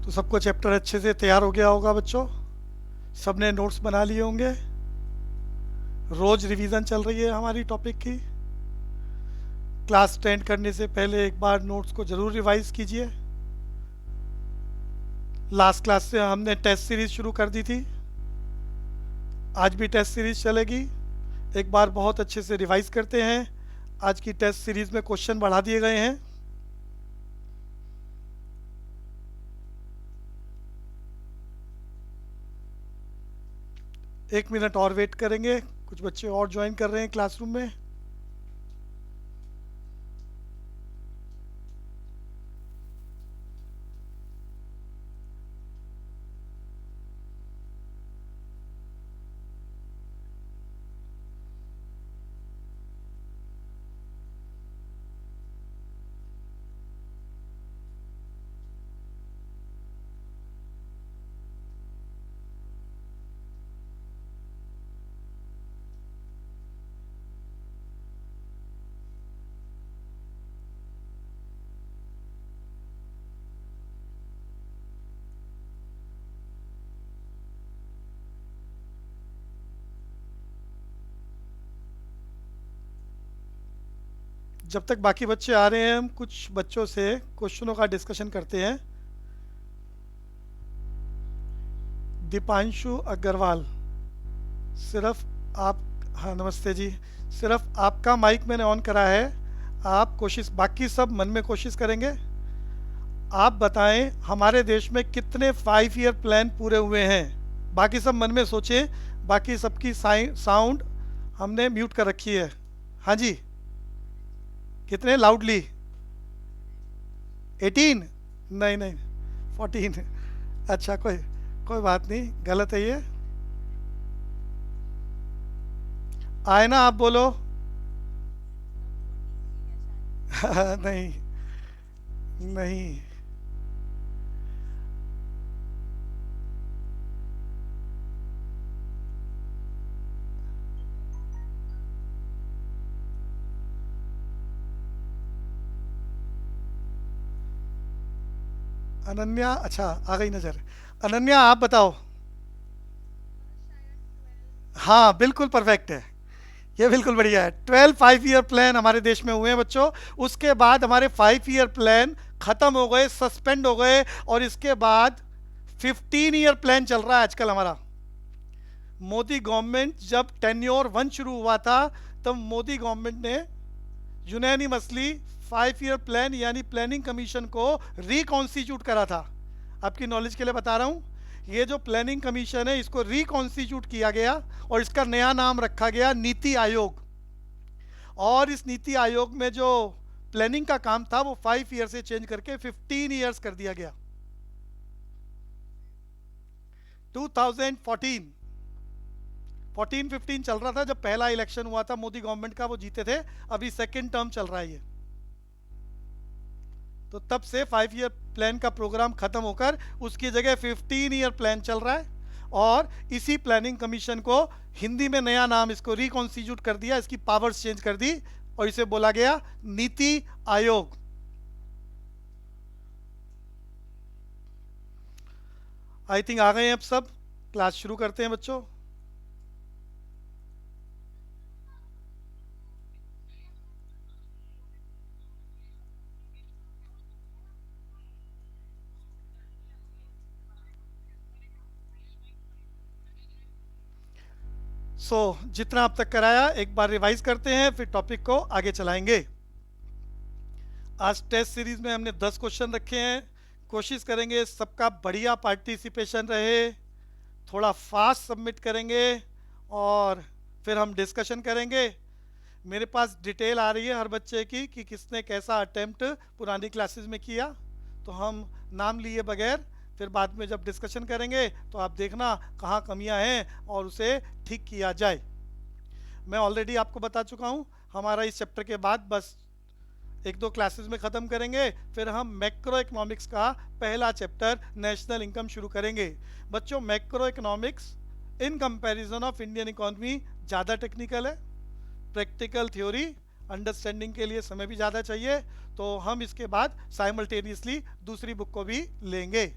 तो सबको चैप्टर अच्छे से तैयार हो गया होगा बच्चों। सबने नोट्स बना लिए होंगे। रोज रिवीजन चल रही है हमारी टॉपिक की। क्लास अटेंड करने से पहले एक बार नोट्स को ज़रूर रिवाइज कीजिए। लास्ट क्लास से हमने टेस्ट सीरीज शुरू कर दी थी। आज भी टेस्ट सीरीज चलेगी। एक बार बहुत अच्छे से रिवाइज करते हैं। आज की टेस्ट सीरीज में क्वेश्चन बढ़ा दिए गए हैं। एक मिनट और वेट करेंगे, कुछ बच्चे और ज्वाइन कर रहे हैं क्लासरूम में। जब तक बाकी बच्चे आ रहे हैं, हम कुछ बच्चों से क्वेश्चनों का डिस्कशन करते हैं। दीपांशु अग्रवाल, सिर्फ आप, हाँ नमस्ते जी। सिर्फ आपका माइक मैंने ऑन करा है। आप कोशिश, बाकी सब मन में कोशिश करेंगे। आप बताएं हमारे देश में कितने 5 ईयर प्लान पूरे हुए हैं। बाकी सब मन में सोचें। बाकी सबकी साउंड हमने म्यूट कर रखी है। हाँ जी, कितने लाउडली? 18? नहीं नहीं, 14। अच्छा, कोई कोई बात नहीं, गलत है ये। आए ना, आप बोलो। नहीं नहीं, अनन्या, अच्छा आ गई नज़र। अनन्या आप बताओ। हाँ बिल्कुल परफेक्ट है, ये बिल्कुल बढ़िया है। 12 5 ईयर प्लान हमारे देश में हुए हैं बच्चों। उसके बाद हमारे 5 ईयर प्लान खत्म हो गए, सस्पेंड हो गए, और इसके बाद 15 ईयर प्लान चल रहा है आजकल हमारा। मोदी गवर्नमेंट जब टेन्योर 1 शुरू हुआ था, तब मोदी गवर्नमेंट ने यूनानिमसली 5 ईयर प्लान यानी प्लानिंग कमीशन को रिकॉन्स्टिट्यूट करा था। आपकी नॉलेज के लिए बता रहा हूँ, ये जो प्लानिंग कमीशन है इसको रिकॉन्स्टिट्यूट किया गया और इसका नया नाम रखा गया नीति आयोग। और इस नीति आयोग में जो प्लानिंग का काम था वो 5 ईयर से चेंज करके 15 ईयर्स कर दिया गया। 2014 14-15 चल रहा था जब पहला इलेक्शन हुआ था मोदी गवर्नमेंट का, वो जीते थे। अभी सेकेंड टर्म चल रहा है ये। तो तब से 5 ईयर प्लान का प्रोग्राम खत्म होकर उसकी जगह 15 ईयर प्लान चल रहा है। और इसी प्लानिंग कमीशन को हिंदी में नया नाम इसको रिकॉन्स्टिट्यूट कर दिया, इसकी पावर्स चेंज कर दी और इसे बोला गया नीति आयोग। आई थिंक आ गए हैं अब सब। क्लास शुरू करते हैं बच्चों। जितना अब तक कराया एक बार रिवाइज करते हैं, फिर टॉपिक को आगे चलाएंगे। आज टेस्ट सीरीज में हमने 10 क्वेश्चन रखे हैं। कोशिश करेंगे सबका बढ़िया पार्टिसिपेशन रहे, थोड़ा फास्ट सबमिट करेंगे और फिर हम डिस्कशन करेंगे। मेरे पास डिटेल आ रही है हर बच्चे की कि किसने कैसा अटेम्प्ट पुरानी क्लासेस में किया। तो हम नाम लिए बगैर फिर बाद में जब डिस्कशन करेंगे तो आप देखना कहाँ कमियां हैं और उसे ठीक किया जाए। मैं ऑलरेडी आपको बता चुका हूँ, हमारा इस चैप्टर के बाद बस 1-2 क्लासेस में ख़त्म करेंगे, फिर हम मैक्रो इकोनॉमिक्स का पहला चैप्टर नेशनल इनकम शुरू करेंगे। बच्चों, macro economics in comparison of Indian economy ज़्यादा टेक्निकल है। प्रैक्टिकल थ्योरी अंडरस्टैंडिंग के लिए समय भी ज़्यादा चाहिए, तो हम इसके बाद साइमल्टेनियसली दूसरी बुक को भी लेंगे।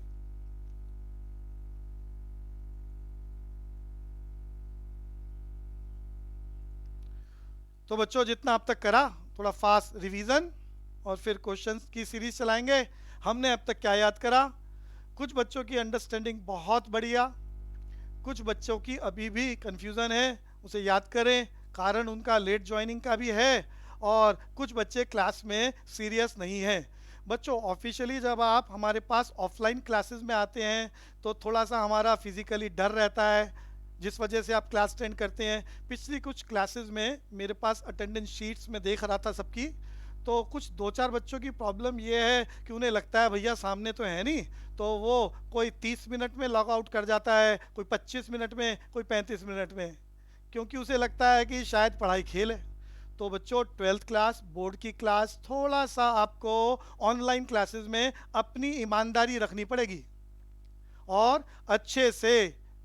तो बच्चों जितना अब तक करा थोड़ा फास्ट रिवीजन और फिर क्वेश्चंस की सीरीज चलाएंगे। हमने अब तक क्या याद करा? कुछ बच्चों की अंडरस्टैंडिंग बहुत बढ़िया, कुछ बच्चों की अभी भी कंफ्यूजन है, उसे याद करें। कारण उनका लेट ज्वाइनिंग का भी है और कुछ बच्चे क्लास में सीरियस नहीं हैं। बच्चों ऑफिशियली जब आप हमारे पास ऑफलाइन क्लासेस में आते हैं तो थोड़ा सा हमारा फिजिकली डर रहता है, जिस वजह से आप क्लास अटेंड करते हैं। पिछली कुछ क्लासेस में मेरे पास अटेंडेंस शीट्स में देख रहा था सबकी, तो कुछ दो चार बच्चों की प्रॉब्लम ये है कि उन्हें लगता है भैया सामने तो है नहीं, तो वो कोई 30 मिनट में लॉग आउट कर जाता है, कोई 25 मिनट में, कोई 35 मिनट में, क्योंकि उसे लगता है कि शायद पढ़ाई खेल है। तो बच्चों 12th क्लास बोर्ड की क्लास थोड़ा सा आपको ऑनलाइन क्लासेस में अपनी ईमानदारी रखनी पड़ेगी और अच्छे से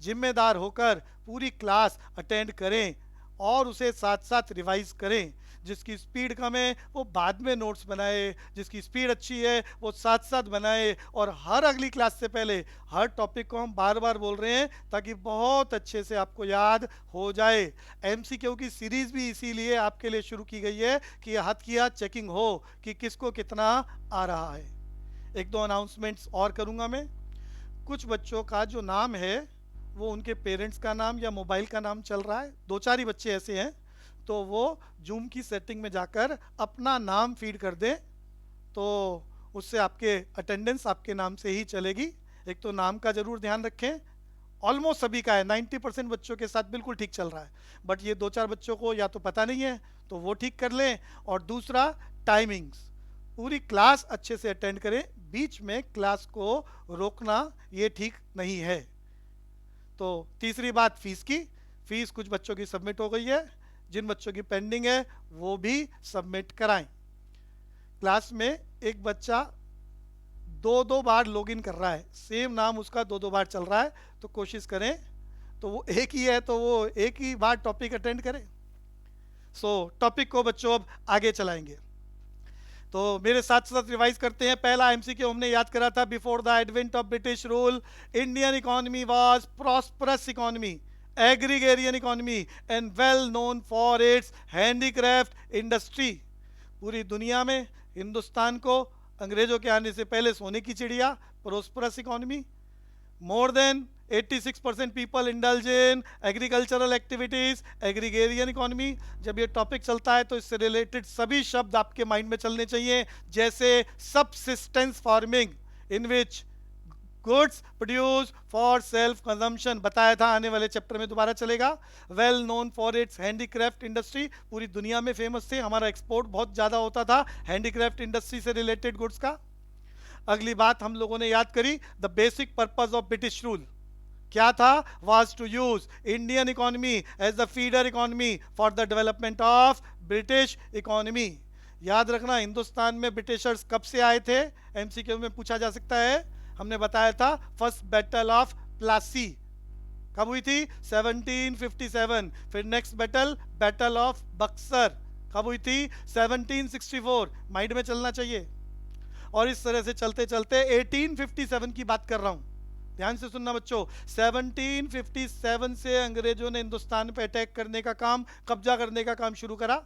जिम्मेदार होकर पूरी क्लास अटेंड करें और उसे साथ साथ रिवाइज करें। जिसकी स्पीड कम है वो बाद में नोट्स बनाए, जिसकी स्पीड अच्छी है वो साथ साथ बनाए। और हर अगली क्लास से पहले हर टॉपिक को हम बार बार बोल रहे हैं ताकि बहुत अच्छे से आपको याद हो जाए। एमसीक्यू की सीरीज भी इसीलिए आपके लिए शुरू की गई है कि हाथ की हाथ चेकिंग हो कि किसको कितना आ रहा है। एक दो अनाउंसमेंट्स और करूंगा मैं। कुछ बच्चों का जो नाम है वो उनके पेरेंट्स का नाम या मोबाइल का नाम चल रहा है, दो चार ही बच्चे ऐसे हैं, तो वो जूम की सेटिंग में जाकर अपना नाम फीड कर दें तो उससे आपके अटेंडेंस आपके नाम से ही चलेगी। एक तो नाम का ज़रूर ध्यान रखें, ऑलमोस्ट सभी का है, 90% बच्चों के साथ बिल्कुल ठीक चल रहा है, बट ये दो चार बच्चों को या तो पता नहीं है तो वो ठीक कर लें। और दूसरा टाइमिंग्स, पूरी क्लास अच्छे से अटेंड करें, बीच में क्लास को रोकना ये ठीक नहीं है। तो तीसरी बात फीस की, फीस कुछ बच्चों की सबमिट हो गई है, जिन बच्चों की पेंडिंग है वो भी सबमिट कराएं। क्लास में एक बच्चा दो दो बार लॉगिन कर रहा है, सेम नाम उसका दो दो बार चल रहा है, तो कोशिश करें तो वो एक ही है तो वो एक ही बार टॉपिक अटेंड करें। सो टॉपिक को बच्चों अब आगे चलाएंगे, तो मेरे साथ साथ रिवाइज करते हैं। पहला एमसीक्यू हमने याद करा था, before the advent of British rule Indian economy was prosperous economy, agrarian economy and well known for its handicraft industry. पूरी दुनिया में हिंदुस्तान को अंग्रेजों के आने से पहले सोने की चिड़िया, prosperous economy, more than 86% people indulge in agricultural activities, agrarian economy. जब ये टॉपिक चलता है तो इससे रिलेटेड सभी शब्द आपके माइंड में चलने चाहिए, जैसे subsistence farming in which goods produce for self consumption, बताया था, आने वाले चैप्टर में दोबारा चलेगा। Well known for its handicraft industry, पूरी दुनिया में फेमस थे, हमारा एक्सपोर्ट बहुत ज़्यादा होता था हैंडीक्राफ्ट इंडस्ट्री से रिलेटेड गुड्स का। अगली बात हम लोगों ने याद करी, the basic purpose of British rule क्या था? Was to use Indian economy as the feeder economy for the development of British economy. याद रखना हिंदुस्तान में ब्रिटिशर्स कब से आए थे, एमसीक्यू में पूछा जा सकता है। हमने बताया था फर्स्ट बैटल ऑफ प्लासी कब हुई थी? 1757। फिर next battle, battle of Buxar, कब हुई थी? 1764। माइंड में चलना चाहिए। और इस तरह से चलते चलते 1857 की बात कर रहा हूं, ध्यान से सुनना बच्चों। 1757 से अंग्रेजों ने हिंदुस्तान पे अटैक करने का काम, कब्जा करने का काम शुरू करा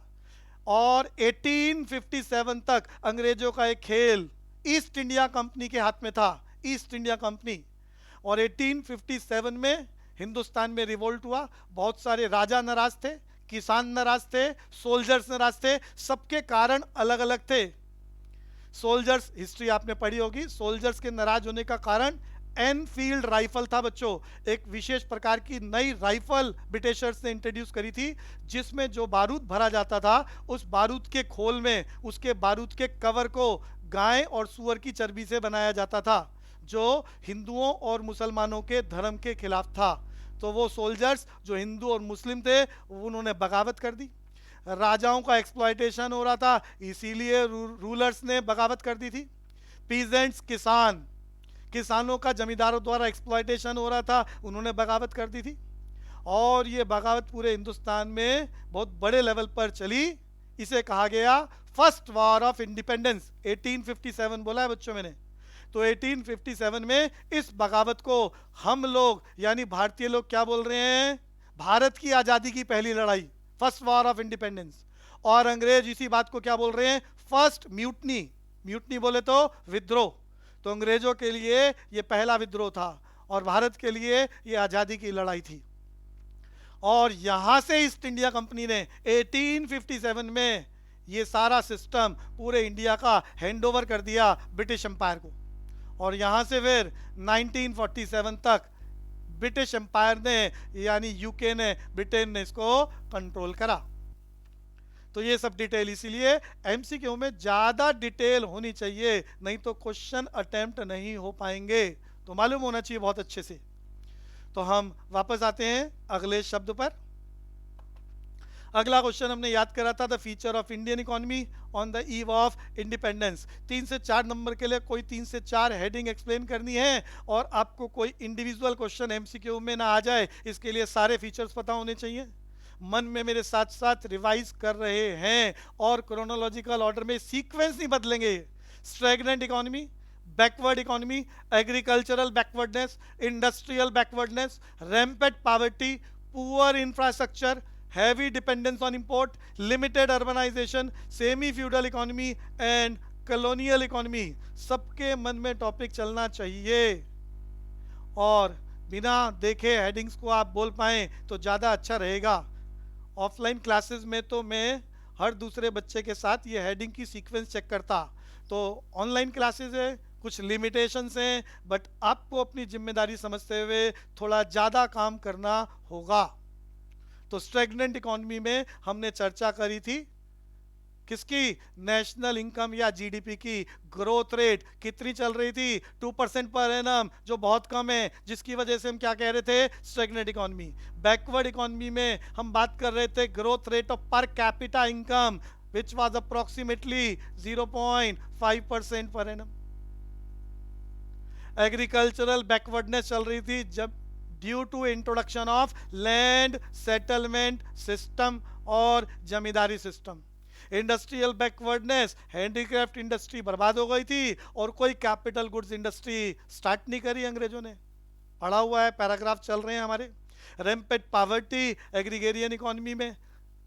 और 1857 तक अंग्रेजों का एक खेल ईस्ट इंडिया कंपनी के हाथ में था, ईस्ट इंडिया कंपनी। और 1857 में हिंदुस्तान में रिवोल्ट हुआ, बहुत सारे राजा नाराज थे, किसान नाराज थे, सोल्जर्स नाराज थे, सबके कारण अलग अलग थे। सोल्जर्स, हिस्ट्री आपने पढ़ी होगी, सोल्जर्स के नाराज होने का कारण एनफील्ड राइफल था बच्चों, एक विशेष प्रकार की नई राइफल ब्रिटिशर्स ने इंट्रोड्यूस करी थी, जिसमें जो बारूद भरा जाता था उस बारूद के खोल में उसके बारूद के कवर को गाय और सुअर की चर्बी से बनाया जाता था, जो हिंदुओं और मुसलमानों के धर्म के खिलाफ था। तो वो सोल्जर्स जो हिंदू और मुस्लिम थे उन्होंने बगावत कर दी, राजाओं का एक्सप्लॉयटेशन हो रहा था इसीलिए रूलर्स ने बगावत कर दी थी। पीजेंट्स, किसान, किसानों का जमींदारों द्वारा एक्सप्लॉयटेशन हो रहा था, उन्होंने बगावत कर दी थी। और ये बगावत पूरे हिंदुस्तान में बहुत बड़े लेवल पर चली, इसे कहा गया फर्स्ट वॉर ऑफ इंडिपेंडेंस। 1857 बोला है बच्चों मैंने, तो 1857 में इस बगावत को हम लोग यानी भारतीय लोग क्या बोल रहे हैं? भारत की आज़ादी की पहली लड़ाई, फर्स्ट वॉर ऑफ इंडिपेंडेंस। और अंग्रेज इसी बात को क्या बोल रहे हैं, फर्स्ट म्यूटनी। म्यूटनी बोले तो विद्रोह। तो अंग्रेजों के लिए ये पहला विद्रोह था और भारत के लिए ये आज़ादी की लड़ाई थी। और यहां से ईस्ट इंडिया कंपनी ने 1857 में ये सारा सिस्टम पूरे इंडिया का हैंडओवर कर दिया ब्रिटिश एम्पायर को। और यहां से फिर 1947 तक ब्रिटिश एम्पायर ने यानी यूके ने, ब्रिटेन ने इसको कंट्रोल करा। तो ये सब डिटेल, इसीलिए एमसीक्यू में ज्यादा डिटेल होनी चाहिए, नहीं तो क्वेश्चन अटेम्प्ट नहीं हो पाएंगे। तो मालूम होना चाहिए बहुत अच्छे से। तो हम वापस आते हैं अगले शब्द पर। अगला क्वेश्चन हमने याद करा था, the feature of Indian economy on the eve of independence. 3 से 4 नंबर के लिए कोई 3 से 4 हेडिंग एक्सप्लेन करनी है और आपको कोई इंडिविजुअल क्वेश्चन एमसीक्यू में ना आ जाए, इसके लिए सारे फीचर्स पता होने चाहिए। मन में मेरे साथ साथ रिवाइज कर रहे हैं और क्रोनोलॉजिकल ऑर्डर में सीक्वेंस नहीं बदलेंगे। Stagnant economy, backward economy, agricultural backwardness, industrial backwardness, rampant poverty, poor infrastructure, heavy dependence on import, limited urbanization, semi feudal economy and colonial economy, सबके मन में टॉपिक चलना चाहिए। और बिना देखे हेडिंग्स को आप बोल पाएं तो ज़्यादा अच्छा रहेगा। ऑफलाइन क्लासेस में तो मैं हर दूसरे बच्चे के साथ ये हेडिंग की सीक्वेंस चेक करता, तो ऑनलाइन क्लासेस है, कुछ लिमिटेशंस हैं, बट आपको अपनी जिम्मेदारी समझते हुए थोड़ा ज़्यादा काम करना होगा। तो स्टैग्नेंट इकोनॉमी में हमने चर्चा करी थी किसकी, नेशनल इनकम या जीडीपी की ग्रोथ रेट कितनी चल रही थी, 2% पर एनम, जो बहुत कम है, जिसकी वजह से हम क्या कह रहे थे, स्टैग्नेंट इकोनॉमी। बैकवर्ड इकोनॉमी में हम बात कर रहे थे growth rate of per capita income which was approximately 0.5% per annum. Agricultural backwardness चल रही थी जब due to introduction of land settlement system और zamindari system. Industrial backwardness, handicraft industry बर्बाद हो गई थी और कोई कैपिटल गुड्स इंडस्ट्री स्टार्ट नहीं करी अंग्रेजों ने, पढ़ा हुआ है, पैराग्राफ चल रहे हैं हमारे। रैम्पेट पॉवर्टी, एग्रीगेरियन इकोनॉमी में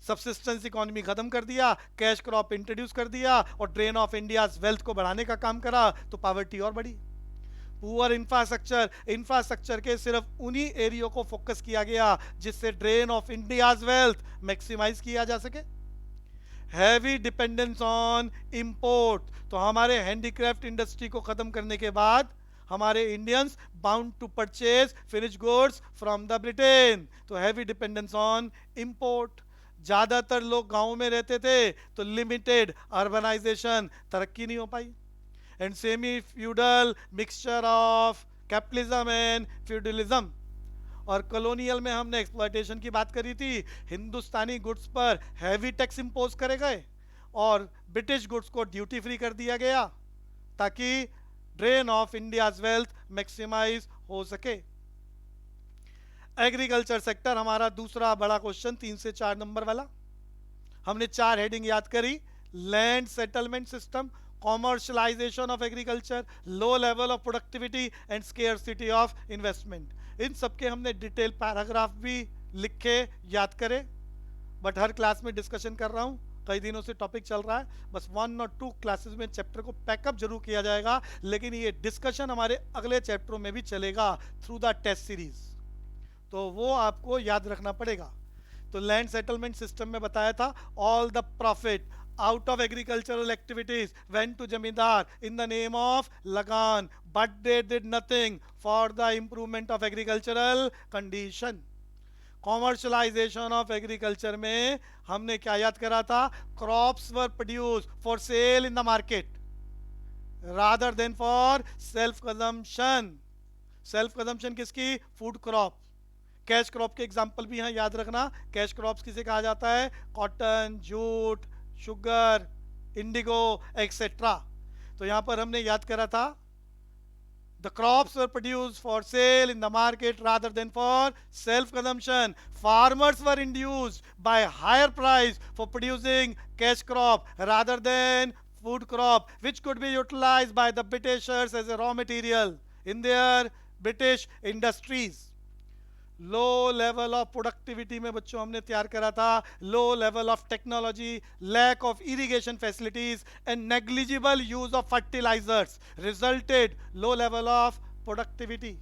सबसिस्टेंस इकोनॉमी खत्म कर दिया, कैश क्रॉप इंट्रोड्यूस कर दिया और ड्रेन ऑफ इंडियाज वेल्थ को बढ़ाने का काम करा, तो पॉवर्टी और बढ़ी। पुअर इंफ्रास्ट्रक्चर, इंफ्रास्ट्रक्चर के सिर्फ उन्हीं एरियो को फोकस किया गया जिससे drain of India's wealth maximise किया जा सके। हैवी डिपेंडेंस ऑन इंपोर्ट, तो हमारे हैंडीक्राफ्ट इंडस्ट्री को खत्म करने के बाद हमारे Indians bound to purchase finish goods from the Britain, तो हैवी डिपेंडेंस ऑन इंपोर्ट। ज्यादातर लोग गांवों में रहते थे तो लिमिटेड अर्बनाइजेशन, तरक्की नहीं हो पाई। And semi feudal mixture of capitalism and feudalism. और कॉलोनियल में हमने एक्सप्लॉयटेशन की बात करी थी, हिंदुस्तानी गुड्स पर हैवी टैक्स इंपोज करे गए और ब्रिटिश गुड्स को ड्यूटी फ्री कर दिया गया ताकि drain of India's wealth maximise हो सके। एग्रीकल्चर सेक्टर हमारा दूसरा बड़ा क्वेश्चन, 3 से 4 नंबर वाला। हमने 4 हेडिंग याद करी, land settlement system, commercialisation of agriculture, low level of productivity and scarcity of investment. इन सबके हमने डिटेल पैराग्राफ भी लिखे याद करे, बट हर क्लास में डिस्कशन कर रहा हूं, कई दिनों से टॉपिक चल रहा है, बस 1 और 2 क्लासेस में चैप्टर को पैकअप जरूर किया जाएगा, लेकिन ये डिस्कशन हमारे अगले चैप्टरों में भी चलेगा थ्रू द टेस्ट सीरीज, तो वो आपको याद रखना पड़ेगा। तो लैंड सेटलमेंट सिस्टम में बताया था, all the profit out of agricultural activities went to zamindar in the name of lagan, but they did nothing for the improvement of agricultural condition. Commercialisation of agriculture में हमने क्या याद करा था, crops were produce for sale in the market rather than for self consumption. Self consumption किसकी, food crop. Cash crop के example भी यहाँ याद रखना, कैश क्रॉप्स किसे कहा जाता है, cotton, jute, sugar, indigo etcetera. तो यहां पर हमने याद करा था, the crops were produced for sale in the market rather than for self consumption. Farmers were induced by higher price for producing cash crop rather than food crop which could be utilized by the Britishers as a raw material in their British industries. Low level of productivity में बच्चों हमने तैयार करा था low level of technology, lack of irrigation facilities and negligible use of fertilisers resulted low level of productivity.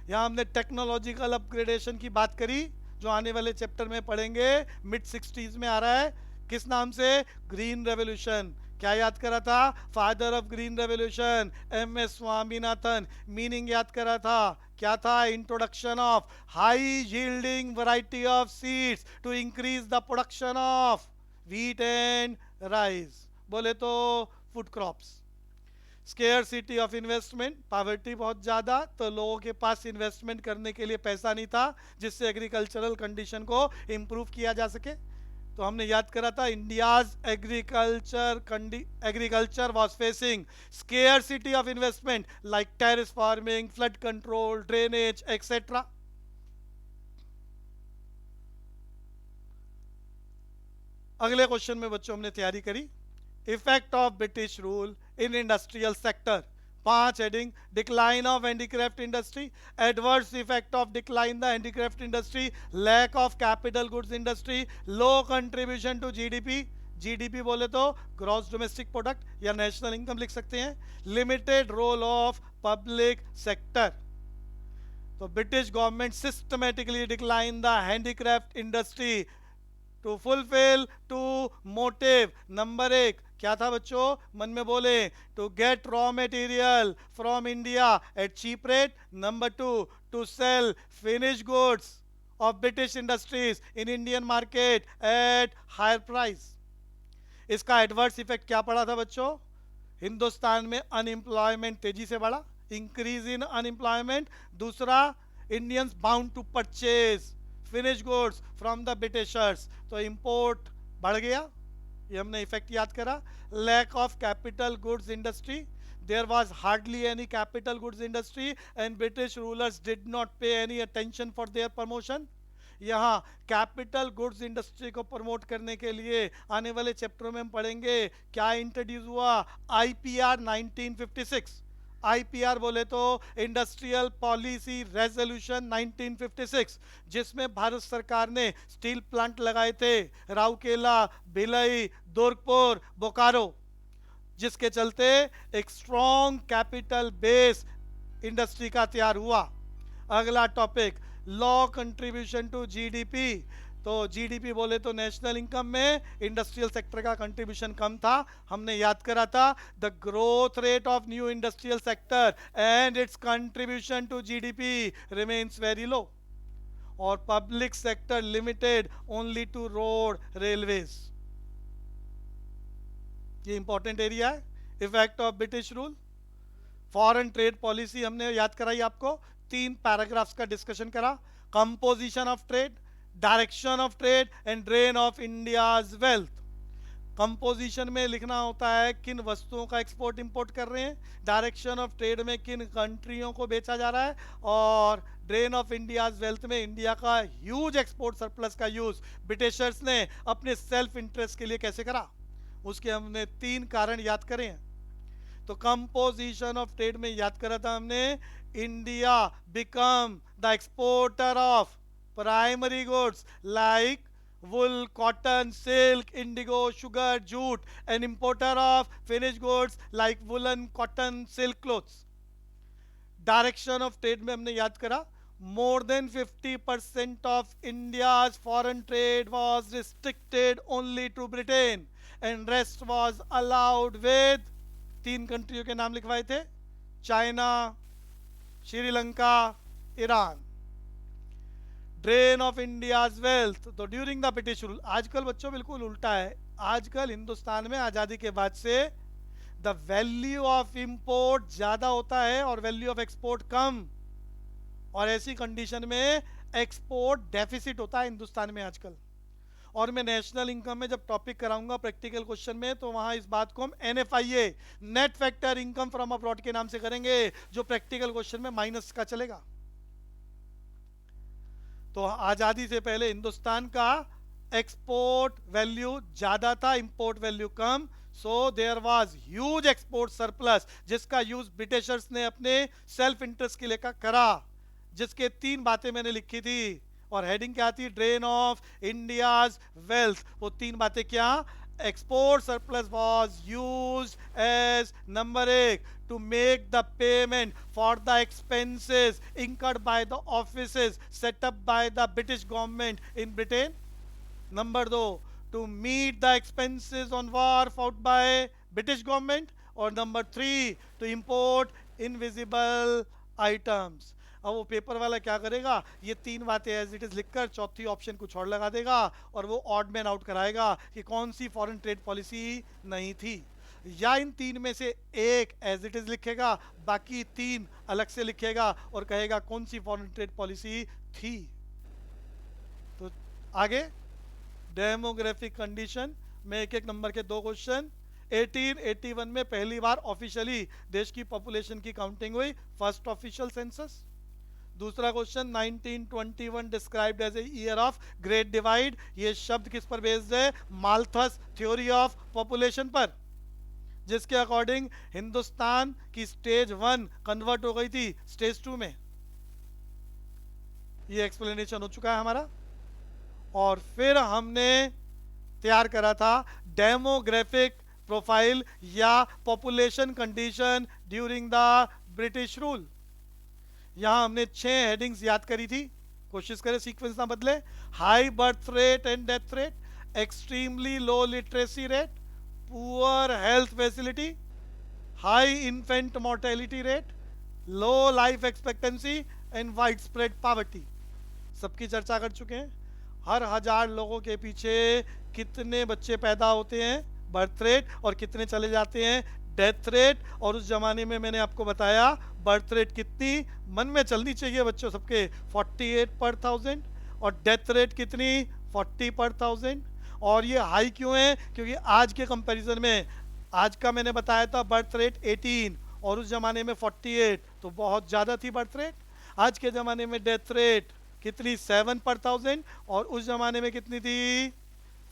यहाँ हमने technological upgradation की बात करी जो आने वाले चैप्टर में पढ़ेंगे, मिड 60s में आ रहा है, किस नाम से? Green revolution. क्या याद करा था? Father of green revolution M S Swaminathan. Meaning याद करा था, क्या था? Introduction of high yielding variety of seeds to increase the production of wheat and rice, बोले तो food crops. Scarcity of investment, poverty बहुत ज़्यादा, तो लोगों के पास इन्वेस्टमेंट करने के लिए पैसा नहीं था जिससे एग्रीकल्चरल कंडीशन को इम्प्रूव किया जा सके। तो हमने याद करा था India's agriculture was facing scarcity of investment like terrace farming, flood control, drainage etcetera. अगले क्वेश्चन में बच्चों हमने तैयारी करी, effect of British rule in industrial sector. 5 heading, decline of handicraft industry, adverse effect of decline the handicraft industry, lack of capital goods industry, low contribution to GDP. GDP बोले तो gross domestic product या national income लिख सकते हैं। Limited role of public sector, तो British government systematically decline the handicraft industry to fulfil two motive. Number 1 क्या था बच्चों? मन में बोले, to get raw material from India at cheap rate. Number 2 to sell finish goods of British industries in Indian market at higher price. इसका adverse effect क्या पड़ा था बच्चों? हिंदुस्तान में अनएम्प्लॉयमेंट तेजी से बढ़ा, इंक्रीज इन अनएम्प्लॉयमेंट। दूसरा, Indians bound to purchase finish goods from the Britishers, तो इंपोर्ट बढ़ गया, ये हमने इफेक्ट याद करा। Lack of capital goods industry, there was hardly any capital goods industry and British rulers did not pay any attention for their promotion. यहाँ capital goods industry को promote करने के लिए आने वाले चैप्टरों में हम पढ़ेंगे क्या इंट्रोड्यूस हुआ, आईपीआर 1956। आईपीआर बोले तो इंडस्ट्रियल पॉलिसी रेजोल्यूशन 1956, जिसमें भारत सरकार ने स्टील प्लांट लगाए थे राउरकेला, भिलाई, दुर्गपुर, बोकारो, जिसके चलते एक स्ट्रॉन्ग कैपिटल बेस इंडस्ट्री का तैयार हुआ। अगला topic, low contribution to GDP, तो जीडीपी बोले तो नेशनल इनकम में इंडस्ट्रियल सेक्टर का कंट्रीब्यूशन कम था। हमने याद करा था the growth rate of new industrial sector and its contribution to GDP remains very low, और public sector limited only to road railways. ये इंपॉर्टेंट एरिया है। Effect of British rule, foreign trade policy हमने याद कराई आपको, 3 paragraphs का discussion करा। Composition of trade, direction of trade and drain of India's wealth. Composition में लिखना होता है किन वस्तुओं का एक्सपोर्ट इंपोर्ट कर रहे हैं, डायरेक्शन ऑफ ट्रेड में किन कंट्रियों को बेचा जा रहा है, और ड्रेन ऑफ इंडियाज वेल्थ में इंडिया का ह्यूज एक्सपोर्ट सरप्लस का यूज ब्रिटिशर्स ने अपने सेल्फ इंटरेस्ट के लिए कैसे करा, उसके हमने 3 कारण याद करे हैं। तो कंपोजिशन ऑफ ट्रेड में याद करा था हमने, India become the exporter of primary goods like wool, cotton, silk, indigo, sugar, jute, and importer of finished goods like woolen, cotton, silk clothes. Direction of trade में हमने याद करा, more than 50% of India's foreign trade was restricted only to Britain and rest was allowed with 3 कंट्रियों के नाम लिखवाए थे, China, Sri Lanka, Iran. Drain of India's wealth, तो during the British rule, आजकल बच्चों बिल्कुल उल्टा है। आजकल हिंदुस्तान में आज़ादी के बाद से द वैल्यू ऑफ इंपोर्ट ज़्यादा होता है और वैल्यू ऑफ एक्सपोर्ट कम, और ऐसी कंडीशन में एक्सपोर्ट डेफिसिट होता है हिंदुस्तान में आजकल। और मैं नेशनल इनकम में जब टॉपिक कराऊंगा प्रैक्टिकल क्वेश्चन में, तो वहां इस बात को हम NFIA, net factor income from abroad के नाम से करेंगे, जो प्रैक्टिकल क्वेश्चन में माइनस का चलेगा। तो आजादी से पहले हिंदुस्तान का एक्सपोर्ट वैल्यू ज्यादा था, इंपोर्ट वैल्यू कम, so there was huge export surplus, जिसका यूज ब्रिटिशर्स ने अपने सेल्फ इंटरेस्ट के लिए करा। जिसके 3 बातें मैंने लिखी थी और हेडिंग क्या थी, ड्रेन ऑफ इंडियाज वेल्थ। वो 3 बातें क्या, export surplus was used as number 1 to make the payment for the expenses incurred by the offices set up by the British government in Britain. Number 2, to meet the expenses on war fought by British government. और number 3, to import invisible items. अब वो paper वाला क्या करेगा, ये 3 बातें as it is लिखकर चौथी ऑप्शन कुछ और लगा देगा और वो ऑड मैन आउट कराएगा कि कौन सी फॉरेन ट्रेड पॉलिसी नहीं थी। या इन 3 में से एक एज इट इज लिखेगा, बाकी 3 अलग से लिखेगा और कहेगा कौन सी फॉरेन ट्रेड पॉलिसी थी। तो आगे डेमोग्राफिक कंडीशन में एक एक नंबर के 2 क्वेश्चन। 1881 में पहली बार ऑफिशियली देश की पॉपुलेशन की काउंटिंग हुई, फर्स्ट ऑफिशियल सेंसस। दूसरा question 1921 described as a year of great divide. ये शब्द किस पर बेस्ड है, माल्थस थ्योरी ऑफ पॉपुलेशन पर, जिसके अकॉर्डिंग हिंदुस्तान की स्टेज 1 कन्वर्ट हो गई थी स्टेज 2 में। ये एक्सप्लेनेशन हो चुका है हमारा। और फिर हमने तैयार करा था डेमोग्राफिक प्रोफाइल या population condition during the British rule. यहां हमने 6 हेडिंग्स याद करी थी, कोशिश करें सीक्वेंस ना बदले। High birth rate and death rate, extremely low literacy rate, poor health facility, high infant mortality rate, low life expectancy and wide spread poverty. सबकी चर्चा कर चुके हैं। हर 1000 लोगों के पीछे कितने बच्चे पैदा होते हैं, बर्थ रेट, और कितने चले जाते हैं, डेथ रेट। और उस जमाने में मैंने आपको बताया बर्थ रेट कितनी मन में चलनी चाहिए बच्चों सबके, 48 पर 1000, और डेथ रेट कितनी, 40 पर 1000। और ये हाई क्यों है, क्योंकि आज के कंपैरिजन में, आज का मैंने बताया था बर्थ रेट 18 और उस जमाने में 48, तो बहुत ज़्यादा थी बर्थ रेट। आज के ज़माने में डेथ रेट कितनी, 7 पर 1000, और उस जमाने में कितनी थी,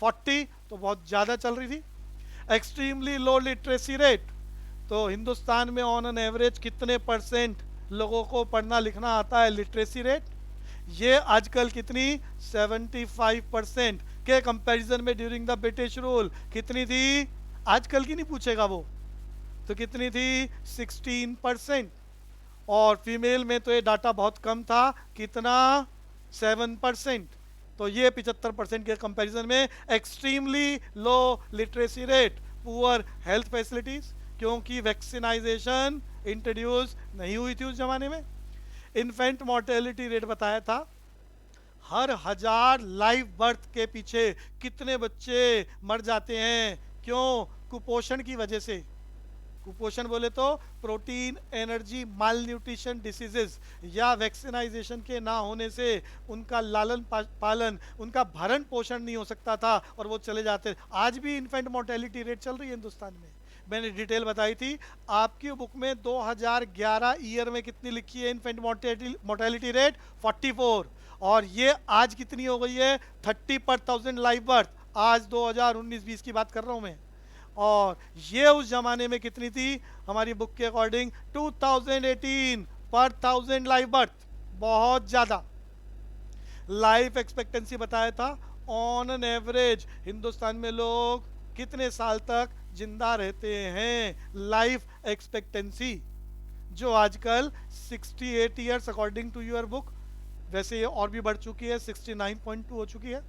40, तो बहुत ज़्यादा चल रही थी। एक्सट्रीमली लो लिटरेसी रेट, तो हिंदुस्तान में ऑन एन एवरेज कितने परसेंट लोगों को पढ़ना लिखना आता है, लिटरेसी रेट, ये आजकल कितनी, 75% के कंपैरिजन में ड्यूरिंग द ब्रिटिश रूल कितनी थी, आजकल की नहीं पूछेगा वो, तो कितनी थी, 16%। और फीमेल में तो ये डाटा बहुत कम था, कितना, 7%। तो ये 75% के कंपैरिजन में extremely low literacy rate, poor health facilities, क्योंकि वैक्सीनाइजेशन इंट्रोड्यूस नहीं हुई थी उस जमाने में। इन्फेंट मोर्टेलिटी रेट बताया था, हर 1000 लाइव बर्थ के पीछे कितने बच्चे मर जाते हैं, क्यों, कुपोषण की वजह से। कुपोषण बोले तो प्रोटीन एनर्जी माल न्यूट्रिशन डिसीजेस या वैक्सीनाइजेशन के ना होने से उनका लालन पालन, उनका भरण पोषण नहीं हो सकता था और वो चले जाते। आज भी इन्फेंट मोर्टेलिटी रेट चल रही है हिंदुस्तान में, मैंने डिटेल बताई थी आपकी बुक में। 2011 ईयर में कितनी लिखी है इन्फेंट मोर्टेलिटी रेट, 44, और ये आज कितनी हो गई है, 30 पर 1000 लाइव बर्थ। आज 2019-20 की बात कर रहा हूं मैं, और ये उस जमाने में कितनी थी, हमारी बुक के अकॉर्डिंग 2018 पर 1000 लाइव बर्थ, बहुत ज्यादा। लाइफ एक्सपेक्टेंसी बताया था, ऑन एन एवरेज हिंदुस्तान में लोग कितने साल तक जिंदा रहते हैं, लाइफ एक्सपेक्टेंसी, जो आजकल 68 years according to your book, वैसे ये और भी बढ़ चुकी है, 69.2 हो चुकी है।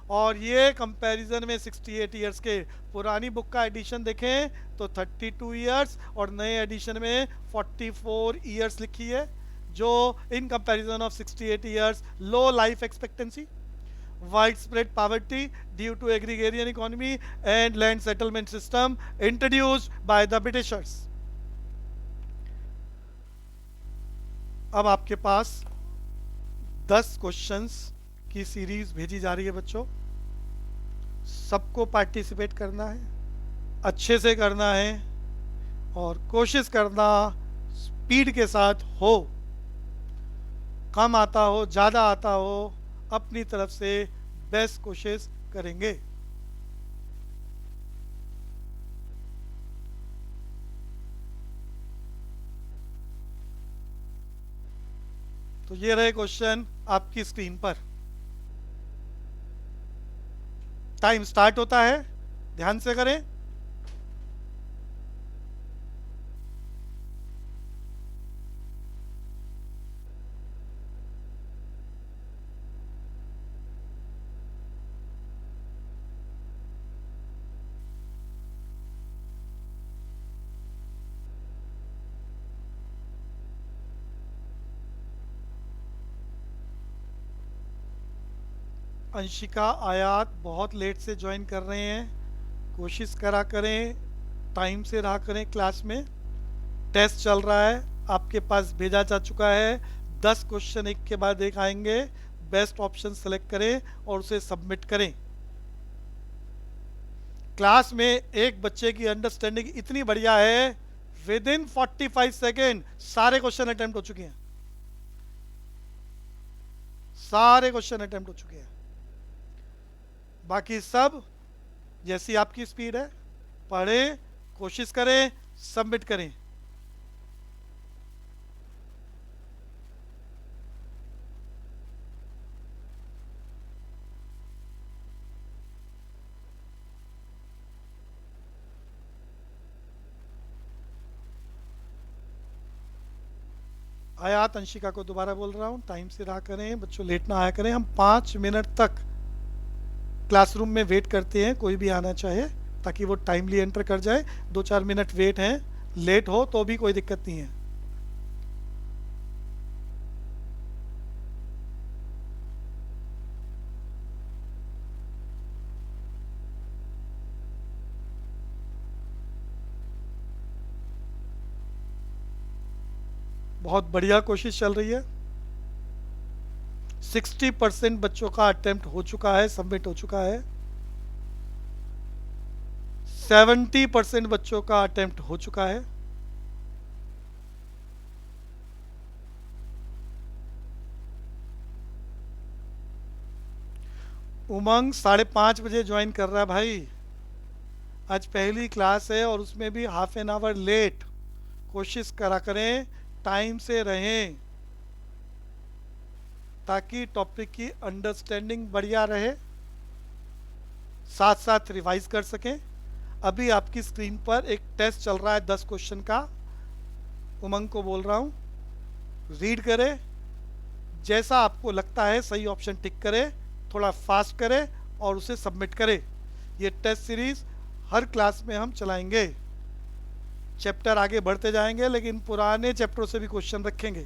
और ये कंपैरिजन में 68 इयर्स के, पुरानी बुक का एडिशन देखें तो 32 इयर्स और नए एडिशन में 44 इयर्स लिखी है, जो in comparison of 68 years, low life expectancy, wide spread poverty due to agrarian economy and land settlement system introduced by the Britishers. अब आपके पास 10 क्वेश्चंस की सीरीज भेजी जा रही है बच्चों, सबको पार्टिसिपेट करना है, अच्छे से करना है, और कोशिश करना स्पीड के साथ हो, कम आता हो ज़्यादा आता हो, अपनी तरफ से बेस्ट कोशिश करेंगे। तो ये रहे क्वेश्चन आपकी स्क्रीन पर। टाइम स्टार्ट होता है, ध्यान से करें। अंशिका, आयात बहुत लेट से ज्वाइन कर रहे हैं, कोशिश करा करें, टाइम से रहा करें क्लास में। टेस्ट चल रहा है, आपके पास भेजा जा चुका है। 10 क्वेश्चन एक के बाद एक आएंगे, बेस्ट ऑप्शन सेलेक्ट करें और उसे सबमिट करें। क्लास में एक बच्चे की अंडरस्टैंडिंग इतनी बढ़िया है, विद इन 45 सेकेंड सारे क्वेश्चन अटेम्प्ट हो चुके हैं। सारे क्वेश्चन अटेम्प्ट हो चुके हैं। बाकी सब जैसी आपकी स्पीड है, पढ़ें, कोशिश करें, सबमिट करें। आयात, अंशिका को दोबारा बोल रहा हूं, टाइम से रहा करें, बच्चों लेट ना आया करें। हम 5 मिनट तक क्लासरूम में वेट करते हैं, कोई भी आना चाहे, ताकि वो टाइमली एंटर कर जाए। 2-4 मिनट वेट है, लेट हो तो भी कोई दिक्कत नहीं है। बहुत बढ़िया कोशिश चल रही है। 60% बच्चों का अटेम्प्ट हो चुका है, सबमिट हो चुका है। 70% बच्चों का अटेम्प्ट हो चुका है। उमंग 5:30 ज्वाइन कर रहा है भाई। आज पहली क्लास है और उसमें भी हाफ एन आवर लेट। कोशिश करा करें, टाइम से रहें, ताकि टॉपिक की अंडरस्टैंडिंग बढ़िया रहे, साथ साथ रिवाइज कर सकें। अभी आपकी स्क्रीन पर एक टेस्ट चल रहा है 10 क्वेश्चन का। उमंग को बोल रहा हूं, रीड करें, जैसा आपको लगता है सही ऑप्शन टिक करें, थोड़ा फास्ट करें और उसे सबमिट करें। ये टेस्ट सीरीज हर क्लास में हम चलाएंगे। चैप्टर आगे बढ़ते जाएंगे, लेकिन पुराने चैप्टरों से भी क्वेश्चन रखेंगे।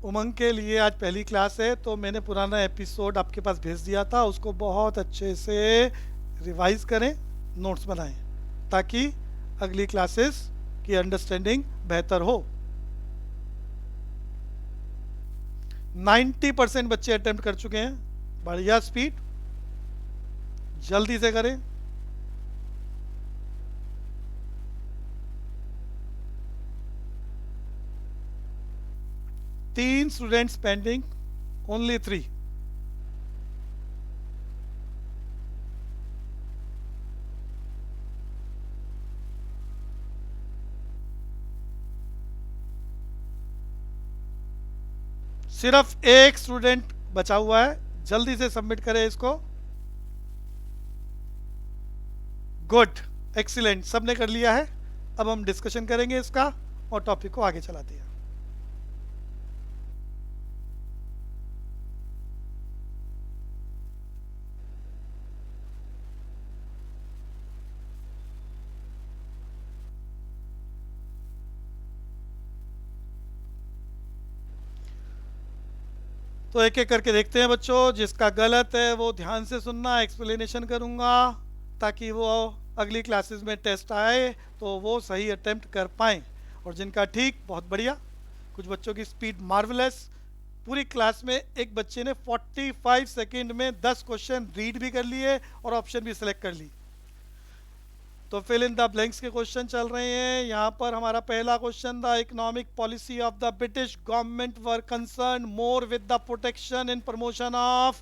उमंग के लिए आज पहली क्लास है, तो मैंने पुराना एपिसोड आपके पास भेज दिया था, उसको बहुत अच्छे से रिवाइज करें, नोट्स बनाएं, ताकि अगली क्लासेस की अंडरस्टैंडिंग बेहतर हो। 90% बच्चे अटेम्प्ट कर चुके हैं, बढ़िया स्पीड, जल्दी से करें। तीन स्टूडेंट्स पेंडिंग, ओनली 3। सिर्फ एक स्टूडेंट बचा हुआ है, जल्दी से सबमिट करें इसको। गुड, एक्सीलेंट, सबने कर लिया है। अब हम डिस्कशन करेंगे इसका और टॉपिक को आगे चलाते हैं। तो एक एक करके देखते हैं बच्चों। जिसका गलत है वो ध्यान से सुनना, एक्सप्लेनेशन करूंगा, ताकि वो अगली क्लासेस में टेस्ट आए तो वो सही अटेम्प्ट कर पाएं। और जिनका ठीक, बहुत बढ़िया। कुछ बच्चों की स्पीड मार्वलेस। पूरी क्लास में एक बच्चे ने 45 सेकंड में 10 क्वेश्चन रीड भी कर लिए और ऑप्शन भी सिलेक्ट कर ली। तो फिल इन द ब्लैंक्स के क्वेश्चन चल रहे हैं। यहाँ पर हमारा पहला question, the economic policy of the British government were concern more with the protection and promotion of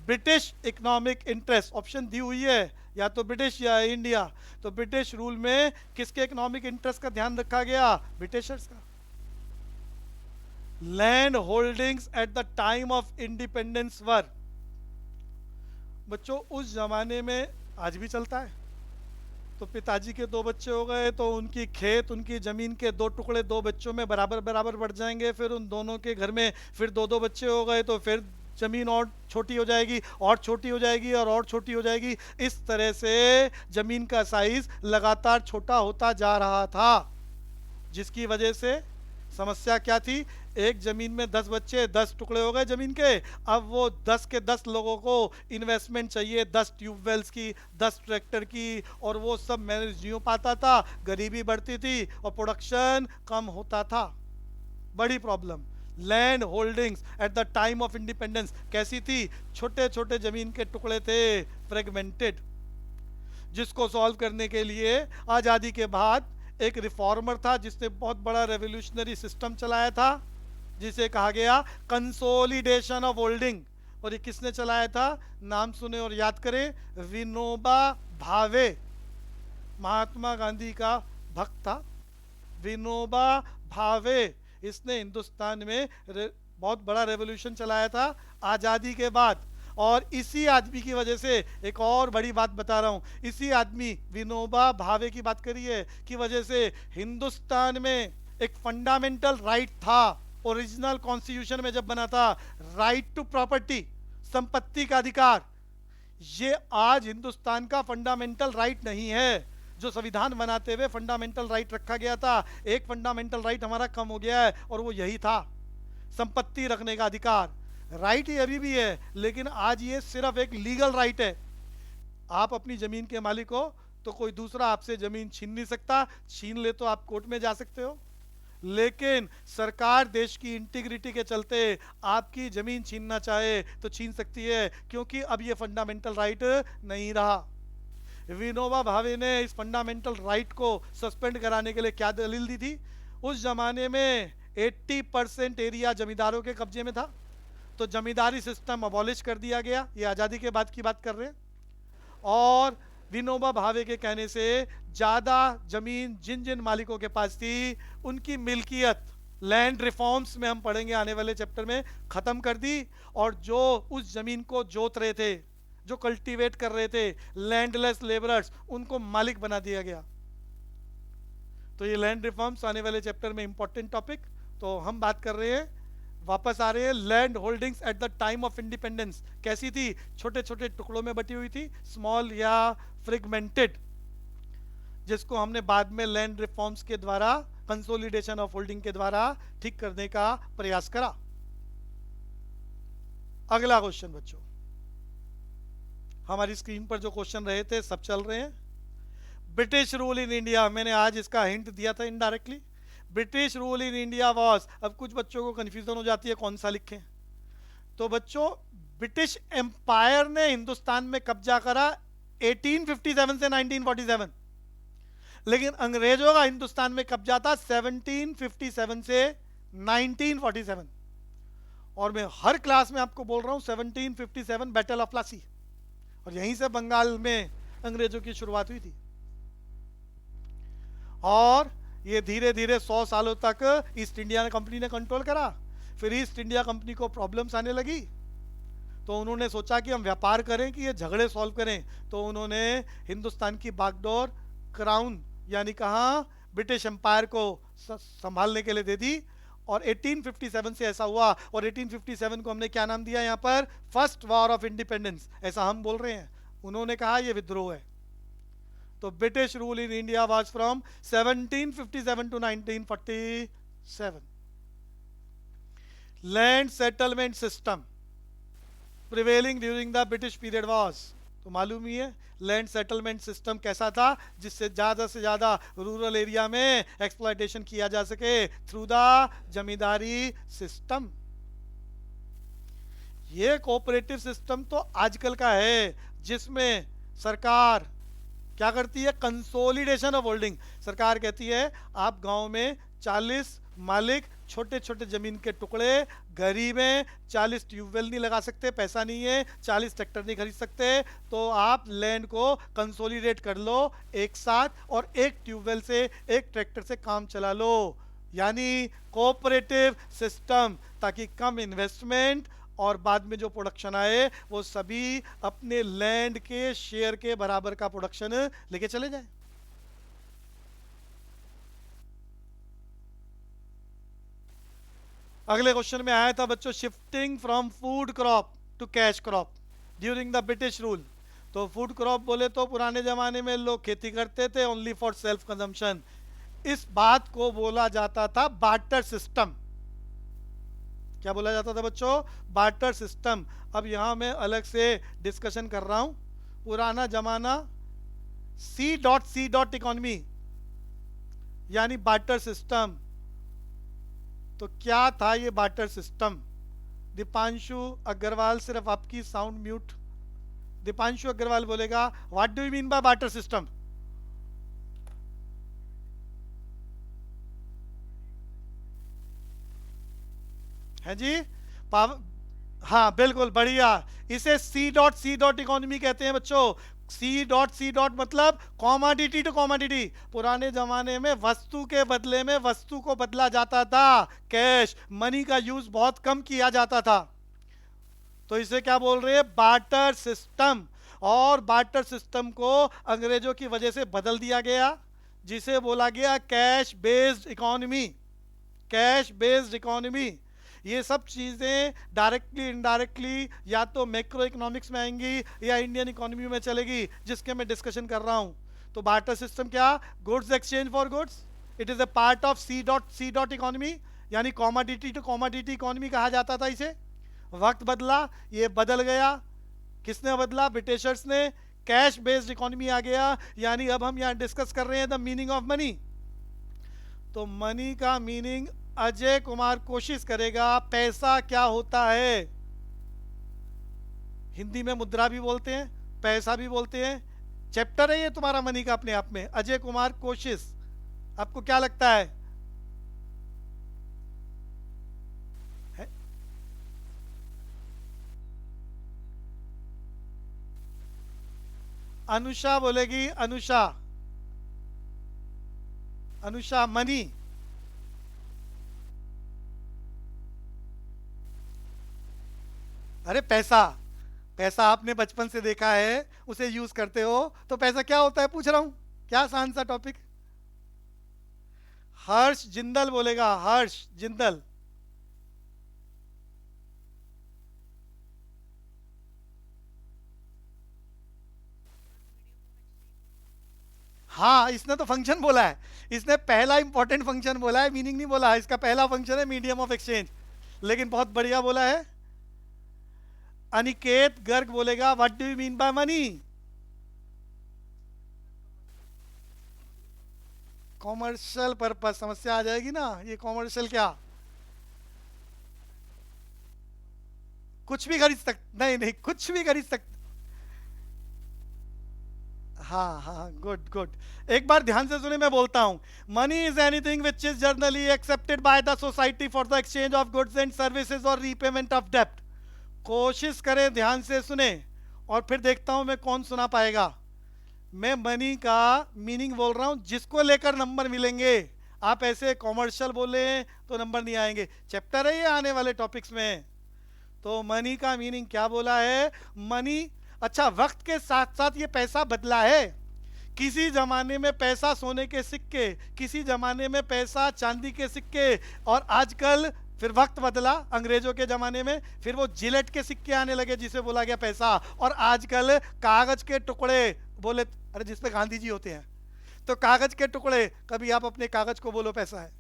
British economic interest. Option दी हुई है, या तो ब्रिटिश या इंडिया। तो ब्रिटिश रूल में किसके इकोनॉमिक इंटरेस्ट का ध्यान रखा गया? ब्रिटिशर्स का। Land holdings at the time of independence were, बच्चों उस जमाने में आज भी चलता है। तो पिताजी के 2 बच्चे हो गए तो उनकी खेत, उनकी जमीन के 2 टुकड़े 2 बच्चों में बराबर बराबर बढ़ जाएंगे। फिर उन दोनों के घर में फिर 2-2 बच्चे हो गए तो फिर जमीन और छोटी हो जाएगी और छोटी हो जाएगी और छोटी हो जाएगी। इस तरह से जमीन का साइज लगातार छोटा होता जा रहा था, जिसकी वजह से समस्या क्या थी? एक जमीन में 10 बच्चे, 10 टुकड़े हो गए जमीन के। अब वो 10 के 10 लोगों को इन्वेस्टमेंट चाहिए, 10 ट्यूबवेल्स की, 10 ट्रैक्टर की, और वो सब मैनेज नहीं हो पाता था। गरीबी बढ़ती थी और प्रोडक्शन कम होता था। बड़ी problem. Land holdings at the time of independence कैसी थी? छोटे छोटे जमीन के टुकड़े थे, फ्रेगमेंटेड, जिसको सॉल्व करने के लिए आज़ादी के बाद एक रिफॉर्मर था जिसने बहुत बड़ा रेवोल्यूशनरी सिस्टम चलाया था, जिसे कहा गया कंसोलिडेशन ऑफ होल्डिंग। और ये किसने चलाया था? नाम सुने और याद करें, विनोबा भावे, महात्मा गांधी का भक्त था विनोबा भावे। इसने हिंदुस्तान में बहुत बड़ा रेवोल्यूशन चलाया था आज़ादी के बाद। और इसी आदमी की वजह से एक और बड़ी बात बता रहा हूं, इसी आदमी विनोबा भावे की बात करिए की वजह से हिंदुस्तान में एक फंडामेंटल राइट था, ओरिजिनल कॉन्स्टिट्यूशन में जब बना था, राइट टू प्रॉपर्टी, संपत्ति का अधिकार। ये आज हिंदुस्तान का फंडामेंटल राइट नहीं है। जो संविधान बनाते हुए फंडामेंटल राइट रखा गया था, एक फंडामेंटल राइट हमारा कम हो गया है और वो यही था, संपत्ति रखने का अधिकार। राइट ये अभी भी है, लेकिन आज ये सिर्फ एक लीगल राइट है। आप अपनी जमीन के मालिक हो तो कोई दूसरा आपसे जमीन छीन नहीं सकता, छीन ले तो आप कोर्ट में जा सकते हो, लेकिन सरकार देश की इंटीग्रिटी के चलते आपकी जमीन छीनना चाहे तो छीन सकती है, क्योंकि अब ये फंडामेंटल राइट नहीं रहा। विनोबा भावे ने इस फंडामेंटल राइट को सस्पेंड कराने के लिए क्या दलील दी थी? उस जमाने में 80% एरिया जमींदारों के कब्जे में था, तो जमींदारी सिस्टम अबॉलिश कर दिया गया। ये आज़ादी के बाद की बात कर रहे हैं। और विनोबा भावे के कहने से ज़्यादा जमीन जिन जिन मालिकों के पास थी, उनकी मिल्कियत लैंड रिफॉर्म्स में हम पढ़ेंगे आने वाले चैप्टर में, ख़त्म कर दी। और जो उस ज़मीन को जोत रहे थे, जो कल्टीवेट कर रहे थे, लैंडलेस लेबरर्स, उनको मालिक बना दिया गया। तो ये लैंड रिफॉर्म्स आने वाले चैप्टर में इंपॉर्टेंट टॉपिक। तो हम बात कर रहे हैं, वापस आ रहे हैं, land holdings at the time of independence कैसी थी? छोटे छोटे टुकड़ों में बटी हुई थी, स्मॉल या फ्रेगमेंटेड, जिसको हमने बाद में लैंड रिफॉर्म्स के द्वारा, कंसोलिडेशन ऑफ होल्डिंग के द्वारा ठीक करने का प्रयास करा। अगला क्वेश्चन बच्चों, हमारी स्क्रीन पर जो क्वेश्चन रहे थे सब चल रहे हैं। ब्रिटिश रूल इन इंडिया, मैंने आज इसका हिंट दिया था indirectly. British rule in India was, अब कुछ बच्चों को कंफ्यूजन हो जाती है कौन सा लिखें। तो बच्चों, ब्रिटिश एम्पायर ने हिंदुस्तान में कब्जा करा 1857 से 1947, लेकिन अंग्रेजों का हिंदुस्तान में कब्जा था 1757 से 1947। और मैं हर क्लास में आपको बोल रहा हूं 1757 बैटल ऑफ प्लासी, और यहीं से बंगाल में अंग्रेजों की शुरुआत हुई थी। और ये धीरे धीरे 100 सालों तक ईस्ट इंडिया कंपनी ने कंट्रोल करा। फिर ईस्ट इंडिया कंपनी को प्रॉब्लम्स आने लगी, तो उन्होंने सोचा कि हम व्यापार करें कि ये झगड़े सॉल्व करें। तो उन्होंने हिंदुस्तान की बागडोर क्राउन यानी कहा ब्रिटिश एम्पायर को संभालने के लिए दे दी। और 1857 से ऐसा हुआ, और 1857 को हमने क्या नाम दिया यहाँ पर? फर्स्ट वॉर ऑफ इंडिपेंडेंस, ऐसा हम बोल रहे हैं। उन्होंने कहा ये विद्रोह है। तो British rule in India was from 1757 to 1947। Land settlement system prevailing during the British period was, तो मालूम ही है लैंड सेटलमेंट सिस्टम कैसा था, जिससे ज्यादा से ज्यादा रूरल एरिया में एक्सप्लॉयटेशन किया जा सके थ्रू द जमींदारी सिस्टम। ये कोऑपरेटिव सिस्टम तो आजकल का है, जिसमें सरकार क्या करती है? Consolidation of holding. सरकार कहती है आप गांव में 40 मालिक छोटे छोटे जमीन के टुकड़े, गरीब हैं, 40 ट्यूबवेल नहीं लगा सकते, पैसा नहीं है, 40 ट्रैक्टर नहीं खरीद सकते, तो आप लैंड को कंसोलिडेट कर लो एक साथ और एक ट्यूबवेल से, एक ट्रैक्टर से काम चला लो, यानी कोऑपरेटिव सिस्टम, ताकि कम इन्वेस्टमेंट और बाद में जो प्रोडक्शन आए वो सभी अपने लैंड के शेयर के बराबर का प्रोडक्शन लेके चले जाए। अगले क्वेश्चन में आया था बच्चों, shifting from food crop to cash crop during the British rule. तो फूड क्रॉप बोले तो पुराने जमाने में लोग खेती करते थे ओनली फॉर सेल्फ कंजम्पशन। इस बात को बोला जाता था बार्टर सिस्टम। क्या बोला जाता था बच्चों? Barter system. अब यहां मैं अलग से डिस्कशन कर रहा हूं। पुराना जमाना सी डॉट इकोनॉमी यानी बार्टर सिस्टम। तो क्या था ये बार्टर सिस्टम? दीपांशु अग्रवाल, सिर्फ आपकी साउंड म्यूट। दीपांशु अग्रवाल बोलेगा what do you mean by barter system? है जी? हाँ बिल्कुल बढ़िया। इसे सी डॉट इकोनॉमी कहते हैं बच्चों। सी डॉट मतलब कॉमोडिटी टू कॉमोडिटी। पुराने जमाने में वस्तु के बदले में वस्तु को बदला जाता था, कैश मनी का यूज बहुत कम किया जाता था। तो इसे क्या बोल रहे हैं? Barter system. और बार्टर सिस्टम को अंग्रेजों की वजह से बदल दिया गया, जिसे बोला गया cash based economy. Cash based economy. ये सब चीजें डायरेक्टली इनडायरेक्टली या तो मैक्रो इकोनॉमिक्स में आएंगी या इंडियन इकोनॉमी में चलेगी, जिसके मैं डिस्कशन कर रहा हूं। तो बार्टर सिस्टम क्या? Goods exchange for goods. It is a part of C dot economy, यानी कॉमोडिटी टू कॉमोडिटी इकोनॉमी कहा जाता था इसे। वक्त बदला, ये बदल गया। किसने बदला? ब्रिटिशर्स ने। कैश बेस्ड इकोनॉमी आ गया, यानी अब हम यहां डिस्कस कर रहे हैं द मीनिंग ऑफ मनी। तो मनी का मीनिंग अजय कुमार कोशिश करेगा। पैसा क्या होता है? हिंदी में मुद्रा भी बोलते हैं, पैसा भी बोलते हैं। चैप्टर है ये तुम्हारा मनी का अपने आप में। अजय कुमार कोशिश, आपको क्या लगता है? अनुषा बोलेगी, अनुषा। अनुषा मनी। अरे पैसा, पैसा आपने बचपन से देखा है, उसे यूज करते हो। तो पैसा क्या होता है पूछ रहा हूं, क्या आसान सा टॉपिक। हर्ष जिंदल बोलेगा, हर्ष जिंदल। हाँ इसने तो फंक्शन बोला है, इसने पहला इंपॉर्टेंट फंक्शन बोला है, मीनिंग नहीं बोला है। इसका पहला फंक्शन है मीडियम ऑफ एक्सचेंज, लेकिन बहुत बढ़िया बोला है। अनिकेत गर्ग बोलेगा what do you mean by money? Commercial purpose. समस्या आ जाएगी ना, ये कॉमर्शियल क्या? कुछ भी खरीद सकते? नहीं नहीं, कुछ भी खरीद सकते। हाँ हाँ, गुड गुड। एक बार ध्यान से सुने, मैं बोलता हूं। Money is anything which is generally accepted by the society for the exchange of goods and services और रीपेमेंट ऑफ डेप्ट। कोशिश करें ध्यान से सुने, और फिर देखता हूं मैं कौन सुना पाएगा। मैं मनी का मीनिंग बोल रहा हूं, जिसको लेकर नंबर मिलेंगे। आप ऐसे कॉमर्शियल बोले तो नंबर नहीं आएंगे। चैप्टर है ये आने वाले टॉपिक्स में। तो मनी का मीनिंग क्या बोला है? मनी, अच्छा वक्त के साथ साथ ये पैसा बदला है। किसी जमाने में पैसा सोने के सिक्के, किसी जमाने में पैसा चांदी के सिक्के, और आजकल फिर वक्त बदला अंग्रेजों के जमाने में, फिर वो जिलेट के सिक्के आने लगे जिसे बोला गया पैसा, और आजकल कागज के टुकड़े बोले, अरे जिसपे गांधी जी होते हैं, तो कागज के टुकड़े, कभी आप अपने कागज को बोलो पैसा है,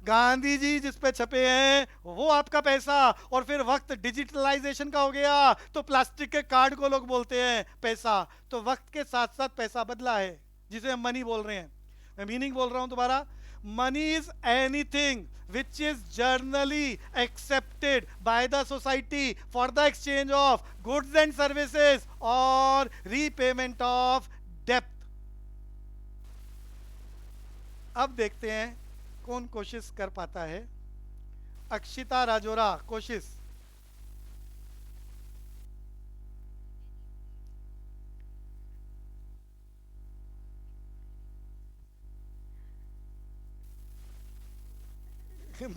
गांधी जी जिस पे छपे हैं वो आपका पैसा। और फिर वक्त डिजिटलाइजेशन का हो गया तो प्लास्टिक के कार्ड को लोग बोलते हैं पैसा। तो वक्त के साथ साथ पैसा बदला है, जिसे हम मनी बोल रहे हैं। मैं मीनिंग बोल रहा हूं दोबारा। Money is anything which is generally accepted by the society for the exchange of goods and services or repayment of debt। अब देखते हैं कौन कोशिश कर पाता है। अक्षिता राजोरा, कोशिश।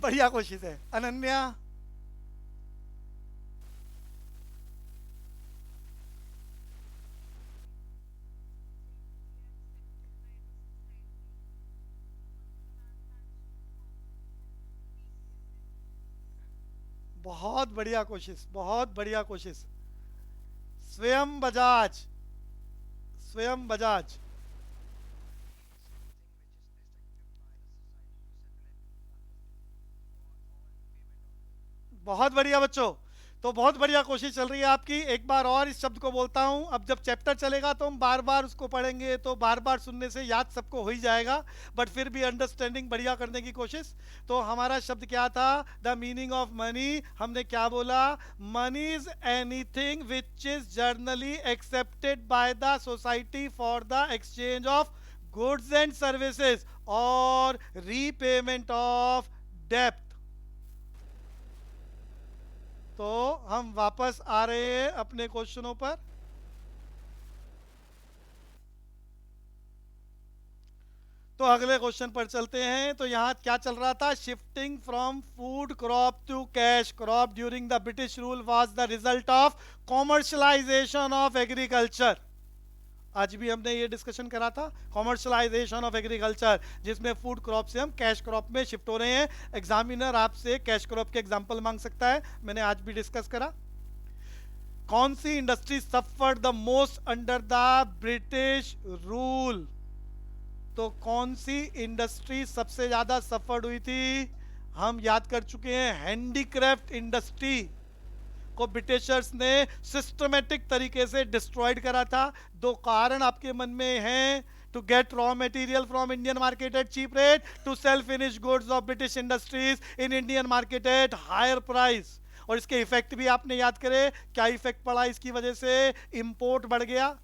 बढ़िया कोशिश है। अनन्या, बहुत बढ़िया कोशिश, बहुत बढ़िया कोशिश। स्वयं बजाज, स्वयं बजाज। बहुत बढ़िया बच्चों। तो बहुत बढ़िया कोशिश चल रही है आपकी। एक बार और इस शब्द को बोलता हूं। अब जब चैप्टर चलेगा तो हम बार बार उसको पढ़ेंगे, तो बार बार सुनने से याद सबको हो ही जाएगा, बट फिर भी अंडरस्टैंडिंग बढ़िया करने की कोशिश। तो हमारा शब्द क्या था? The meaning of money. हमने क्या बोला? Money is anything which is generally accepted by the society for the exchange of goods and services और रीपेमेंट ऑफ डेप्थ। तो हम वापस आ रहे हैं अपने क्वेश्चनों पर। तो अगले क्वेश्चन पर चलते हैं। तो यहाँ क्या चल रहा था? Shifting from food crop to cash crop during the British rule was the result of commercialisation of agriculture. आज भी हमने ये डिस्कशन करा था, कॉमर्शलाइजेशन ऑफ एग्रीकल्चर, जिसमें फूड क्रॉप से हम कैश क्रॉप में शिफ्ट हो रहे हैं। एग्जामिनर आपसे कैश क्रॉप के एग्जांपल मांग सकता है, मैंने आज भी डिस्कस करा। कौन सी industry suffered the most under the British rule? तो कौन सी इंडस्ट्री सबसे ज्यादा सफर्ड हुई थी? हम याद कर चुके हैं, हैंडीक्राफ्ट इंडस्ट्री को ब्रिटिशर्स ने सिस्टमेटिक तरीके से डिस्ट्रॉयड करा था। दो कारण आपके मन में हैं: to get raw material from Indian market at cheap rate, to sell finish goods of British industries in Indian market at higher price. और इसके इफेक्ट भी आपने याद करे। क्या इफेक्ट पड़ा इसकी वजह से? इंपोर्ट बढ़ गया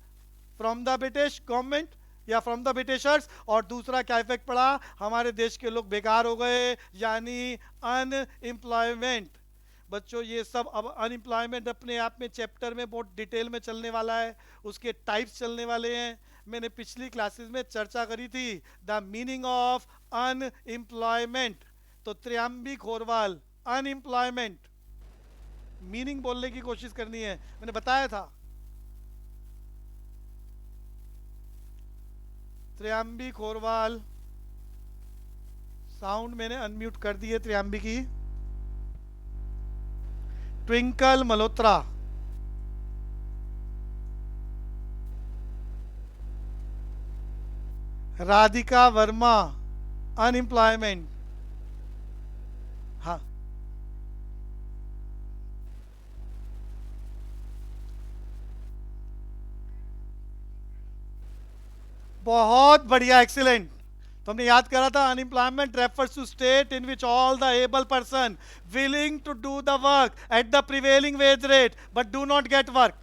फ्रॉम द ब्रिटिश गवर्नमेंट या फ्रॉम द ब्रिटिशर्स। और दूसरा क्या इफेक्ट पड़ा? हमारे देश के लोग बेकार हो गए, यानी अनएम्प्लॉयमेंट। बच्चों ये सब अब अनएम्प्लॉयमेंट अपने आप में चैप्टर में बहुत डिटेल में चलने वाला है, उसके टाइप्स चलने वाले हैं। मैंने पिछली क्लासेस में चर्चा करी थी द मीनिंग ऑफ अनएम्प्लॉयमेंट। तो त्र्यंबी खोरवाल, अनएम्प्लॉयमेंट मीनिंग बोलने की कोशिश करनी है, मैंने बताया था। त्र्यंबी खोरवाल, साउंड मैंने अनम्यूट कर दी है त्र्यंबी की। ट्विंकल मल्होत्रा, राधिका वर्मा, अनएम्प्लॉयमेंट। हाँ, बहुत बढ़िया, एक्सीलेंट। तो हमने याद करा था, unemployment refers to state in which all the able person willing to do the work at the prevailing wage rate but do not get work.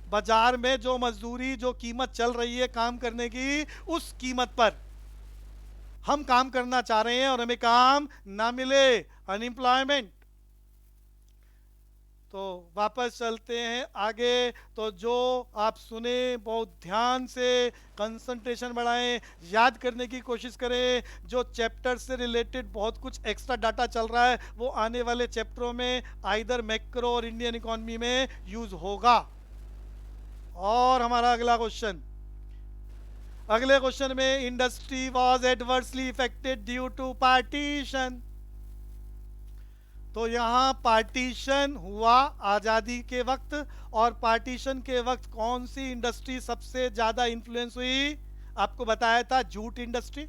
बाजार में जो मजदूरी, जो कीमत चल रही है काम करने की, उस कीमत पर हम काम करना चाह रहे हैं और हमें काम ना मिले, अनएम्प्लॉयमेंट। तो वापस चलते हैं आगे। तो जो आप सुने बहुत ध्यान से, कंसंट्रेशन बढ़ाएं, याद करने की कोशिश करें। जो चैप्टर से रिलेटेड बहुत कुछ एक्स्ट्रा डाटा चल रहा है वो आने वाले चैप्टरों में आइदर मैक्रो और इंडियन इकोनॉमी में यूज होगा। और हमारा अगला क्वेश्चन, अगले क्वेश्चन में industry was adversely affected due to partition. तो यहाँ पार्टीशन हुआ आज़ादी के वक्त, और पार्टीशन के वक्त कौन सी इंडस्ट्री सबसे ज़्यादा इन्फ्लुएंस हुई? आपको बताया था, जूट इंडस्ट्री।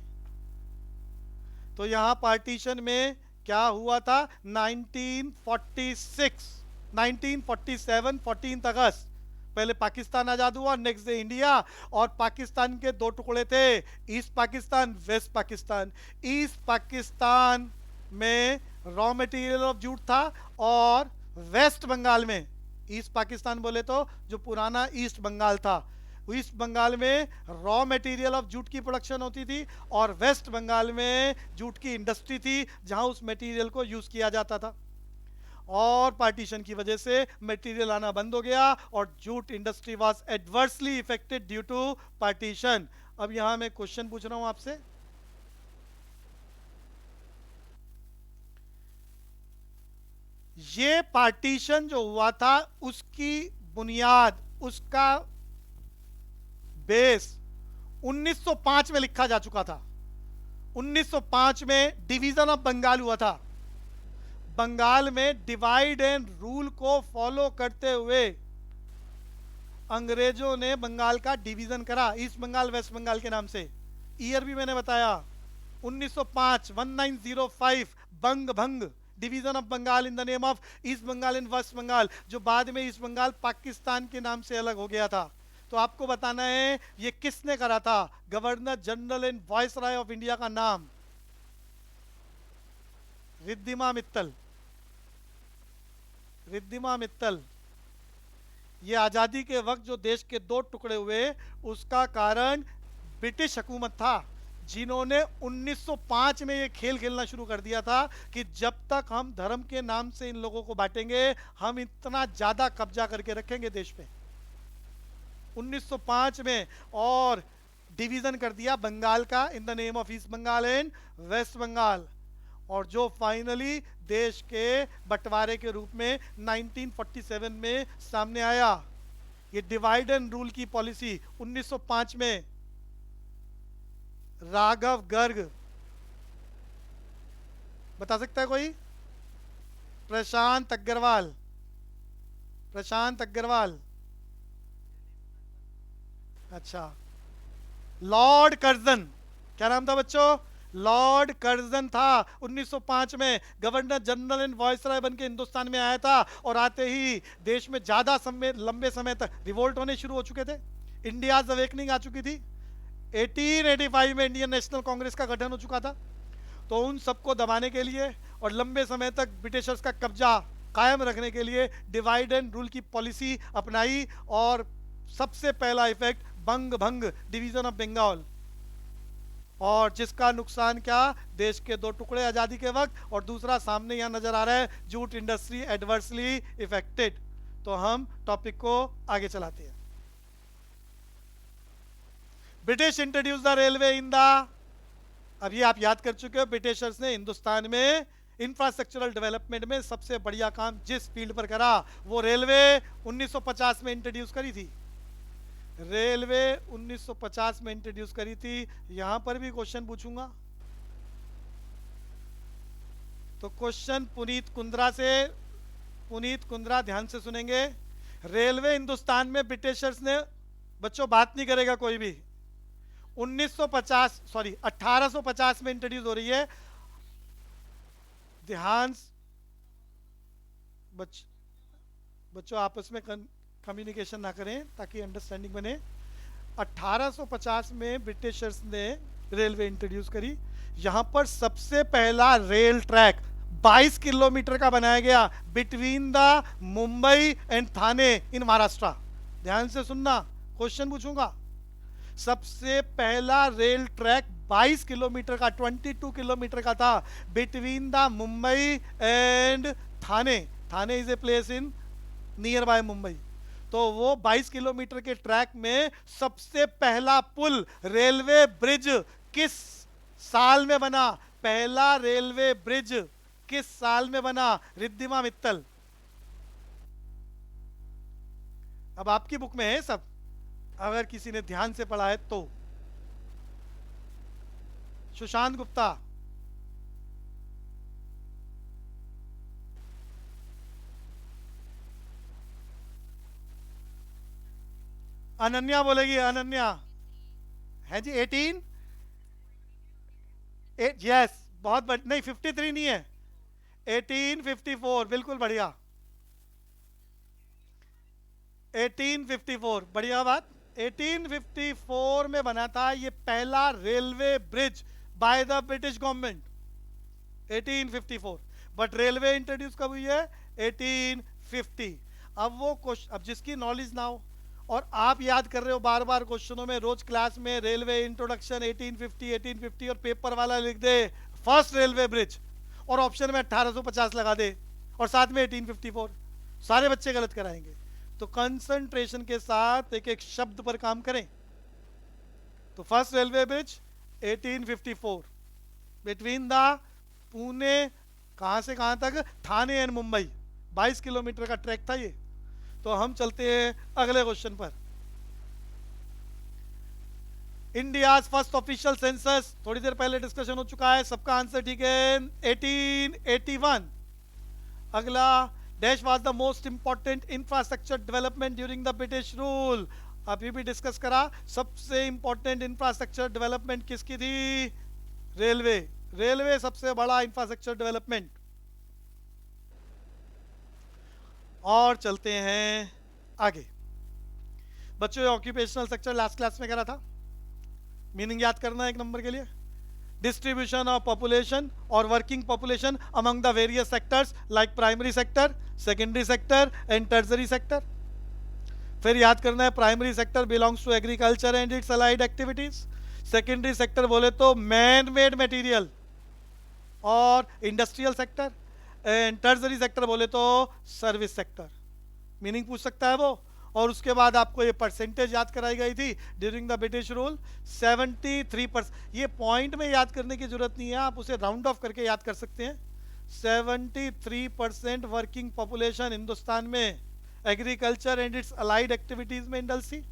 तो यहाँ पार्टीशन में क्या हुआ था? 1946, 1947, 14 अगस्त, पहले पाकिस्तान आज़ाद हुआ, नेक्स्ट डे इंडिया। और पाकिस्तान के दो टुकड़े थे, East Pakistan, West Pakistan. East Pakistan में रॉ मटेरियल ऑफ जूट था, और वेस्ट बंगाल में, ईस्ट पाकिस्तान बोले तो जो पुराना ईस्ट बंगाल था, ईस्ट बंगाल में रॉ मटेरियल ऑफ जूट की प्रोडक्शन होती थी और वेस्ट बंगाल में जूट की इंडस्ट्री थी जहां उस मटेरियल को यूज किया जाता था। और पार्टीशन की वजह से मटेरियल आना बंद हो गया और jute industry was adversely affected due to partition. अब यहां मैं क्वेश्चन पूछ रहा हूं आपसे, ये पार्टीशन जो हुआ था उसकी बुनियाद, उसका बेस 1905 में लिखा जा चुका था। 1905 में डिवीजन ऑफ बंगाल हुआ था। बंगाल में डिवाइड एंड रूल को फॉलो करते हुए अंग्रेजों ने बंगाल का डिवीजन करा, ईस्ट बंगाल वेस्ट बंगाल के नाम से। ईयर भी मैंने बताया 1905, 1905 बंग भंग, division of Bengal in the name of East Bengal and West Bengal, जो बाद में ईस्ट बंगाल पाकिस्तान के नाम से अलग हो गया था। तो आपको बताना है ये किसने करा था। Governor general and viceroy of India का नाम रिद्धिमा मित्तल। रिद्धिमा मित्तल। ये आजादी के वक्त जो देश के दो टुकड़े हुए उसका कारण ब्रिटिश हुकूमत था, जिन्होंने 1905 में ये खेल खेलना शुरू कर दिया था कि जब तक हम धर्म के नाम से इन लोगों को बांटेंगे हम इतना ज्यादा कब्जा करके रखेंगे देश पे। 1905 में और डिवीजन कर दिया बंगाल का in the name of East Bengal and West Bengal, और जो फाइनली देश के बंटवारे के रूप में 1947 में सामने आया। ये डिवाइड एंड रूल की पॉलिसी 1905 में राघव गर्ग, बता सकता है कोई? प्रशांत अग्रवाल। प्रशांत अग्रवाल, अच्छा। लॉर्ड कर्जन, क्या नाम था बच्चों? लॉर्ड कर्जन था। 1905 में गवर्नर जनरल एंड वायसराय बन के हिंदुस्तान में आया था और आते ही देश में ज्यादा लंबे समय तक रिवोल्ट होने शुरू हो चुके थे। इंडियाज अवेकनिंग आ चुकी थी। 1885 में इंडियन नेशनल कांग्रेस का गठन हो चुका था। तो उन सबको दबाने के लिए और लंबे समय तक ब्रिटिशर्स का कब्जा कायम रखने के लिए डिवाइड एंड रूल की पॉलिसी अपनाई और सबसे पहला इफेक्ट बंग भंग, डिवीजन ऑफ बंगाल, और जिसका नुकसान क्या? देश के दो टुकड़े आजादी के वक्त, और दूसरा सामने यहां नजर आ रहा है जूट इंडस्ट्री एडवर्सली इफेक्टेड। तो हम टॉपिक को आगे चलाते हैं। British introduce the railway in the, अब ये आप याद कर चुके हो, ब्रिटिशर्स ने हिंदुस्तान में इंफ्रास्ट्रक्चरल डेवलपमेंट में सबसे बढ़िया काम जिस फील्ड पर करा वो रेलवे 1950 में इंट्रोड्यूस करी थी। रेलवे 1950 में इंट्रोड्यूस करी थी। यहां पर भी क्वेश्चन पूछूंगा, तो क्वेश्चन पुनीत कुंद्रा से, पुनीत कुंद्रा ध्यान से सुनेंगे। रेलवे हिंदुस्तान में ब्रिटिशर्स ने, बच्चों बात नहीं करेगा कोई भी, 1850 में इंट्रोड्यूस हो रही है। ध्यान, बच्चों आपस में कम्युनिकेशन ना करें ताकि अंडरस्टैंडिंग बने। 1850 में ब्रिटिशर्स ने रेलवे इंट्रोड्यूस करी। यहां पर सबसे पहला रेल ट्रैक 22 किलोमीटर का बनाया गया बिटवीन द मुंबई एंड थाने इन महाराष्ट्र। ध्यान से सुनना, क्वेश्चन पूछूंगा। सबसे पहला रेल ट्रैक 22 किलोमीटर का, 22 किलोमीटर का था between the Mumbai and Thane. Thane is a place in near by Mumbai. तो वो 22 किलोमीटर के ट्रैक में सबसे पहला पुल, रेलवे ब्रिज किस साल में बना? पहला रेलवे ब्रिज किस साल में बना? रिद्धिमा मित्तल। अब आपकी बुक में है सब, अगर किसी ने ध्यान से पढ़ा है तो। सुशांत गुप्ता, अनन्या बोलेगी। अनन्या है जी 18, यस बहुत नहीं 53 नहीं है, 1854 बिल्कुल बढ़िया। 1854 बढ़िया बात। 1854 में बना था ये पहला railway bridge by the British government, 1854। But railway introduce कब हुई है? 1850। अब वो क्वेश्चन, अब जिसकी नॉलेज ना हो और आप याद कर रहे हो बार बार क्वेश्चनों में, रोज क्लास में रेलवे इंट्रोडक्शन 1850 1850 और पेपर वाला लिख दे फर्स्ट रेलवे ब्रिज और ऑप्शन में 1850 लगा दे और साथ में 1854, सारे बच्चे गलत कराएंगे। तो कंसंट्रेशन के साथ एक एक शब्द पर काम करें। तो first railway bridge 1854 between the Pune, कहां से कहां तक, ठाणे एंड मुंबई, 22 किलोमीटर का ट्रैक था ये। तो हम चलते हैं अगले क्वेश्चन पर। इंडिया फर्स्ट ऑफिशियल सेंसस, थोड़ी देर पहले डिस्कशन हो चुका है, सबका आंसर ठीक है 1881। अगला, dash was the most important infrastructure development during the British rule. अभी भी डिस्कस करा, सबसे इंपॉर्टेंट इंफ्रास्ट्रक्चर डेवलपमेंट किसकी थी? रेलवे। रेलवे सबसे बड़ा इंफ्रास्ट्रक्चर डेवलपमेंट। और चलते हैं आगे। बच्चों, ऑक्यूपेशनल सेक्टर लास्ट क्लास में करा था, मीनिंग याद करना है एक नंबर के लिए। डिस्ट्रीब्यूशन ऑफ पॉपुलेशन और working population among the various sectors like primary sector, secondary sector and tertiary sector. फिर याद करना है primary sector belongs to agriculture and its allied activities. Secondary sector बोले तो मैन मेड मटेरियल और industrial sector, and tertiary sector बोले तो service sector. Meaning पूछ सकता है वो। और उसके बाद आपको ये परसेंटेज याद कराई गई थी ड्यूरिंग द ब्रिटिश रूल 73%। ये पॉइंट में याद करने की जरूरत नहीं है, आप उसे राउंड ऑफ करके याद कर सकते हैं। 73% वर्किंग पॉपुलेशन हिंदुस्तान में agriculture and its allied activities में इंडल सी।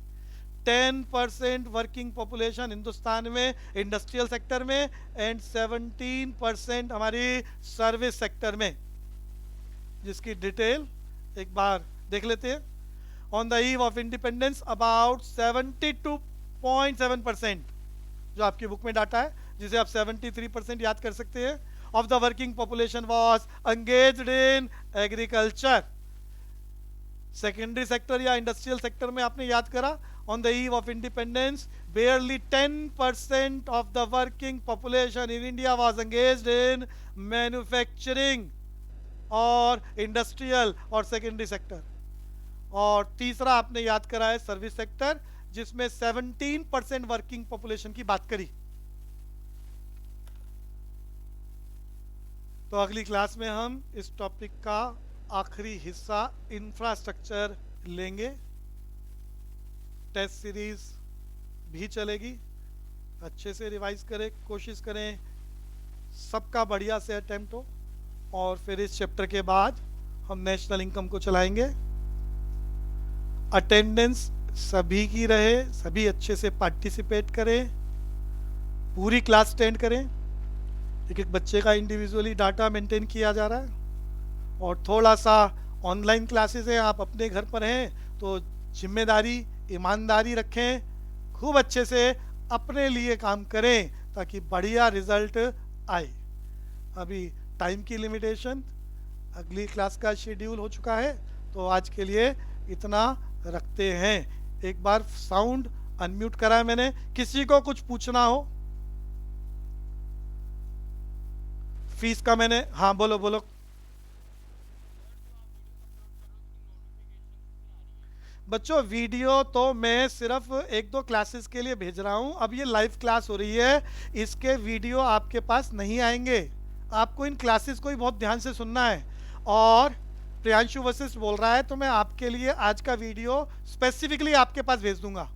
10% वर्किंग पॉपुलेशन हिंदुस्तान में इंडस्ट्रियल सेक्टर में, एंड 17% हमारी सर्विस सेक्टर में, जिसकी डिटेल एक बार देख लेते हैं। On the eve of independence about 72.7%, जो आपकी बुक में डाटा है, जिसे आप 73% याद कर सकते हैं, of the working population was engaged in agriculture. Secondary sector या इंडस्ट्रियल सेक्टर में आपने याद करा, on the eve of independence barely 10% of the working population in India was engaged in manufacturing और इंडस्ट्रियल और सेकेंडरी सेक्टर। और तीसरा आपने याद करा है सर्विस सेक्टर, जिसमें 17% वर्किंग पॉपुलेशन की बात करी। तो अगली क्लास में हम इस टॉपिक का आखिरी हिस्सा इंफ्रास्ट्रक्चर लेंगे। टेस्ट सीरीज भी चलेगी, अच्छे से रिवाइज करें, कोशिश करें सबका बढ़िया से अटेम्प्ट हो। और फिर इस चैप्टर के बाद हम नेशनल इनकम को चलाएंगे। अटेंडेंस सभी की रहे, सभी अच्छे से पार्टिसिपेट करें, पूरी क्लास अटेंड करें। एक एक बच्चे का इंडिविजुअली डाटा मेंटेन किया जा रहा है। और थोड़ा सा ऑनलाइन क्लासेस हैं, आप अपने घर पर हैं तो जिम्मेदारी ईमानदारी रखें, खूब अच्छे से अपने लिए काम करें ताकि बढ़िया रिजल्ट आए। अभी टाइम की लिमिटेशन, अगली क्लास का शेड्यूल हो चुका है, तो आज के लिए इतना रखते हैं। एक बार साउंड अनम्यूट करा है मैंने, किसी को कुछ पूछना हो? फीस का मैंने, हाँ बोलो बोलो। बच्चों, वीडियो तो मैं सिर्फ एक दो क्लासेस के लिए भेज रहा हूं। अब ये लाइव क्लास हो रही है, इसके वीडियो आपके पास नहीं आएंगे। आपको इन क्लासेस को ही बहुत ध्यान से सुनना है। और प्रियांशु वशिष्ठ बोल रहा है, तो मैं आपके लिए आज का वीडियो स्पेसिफिकली आपके पास भेज दूंगा।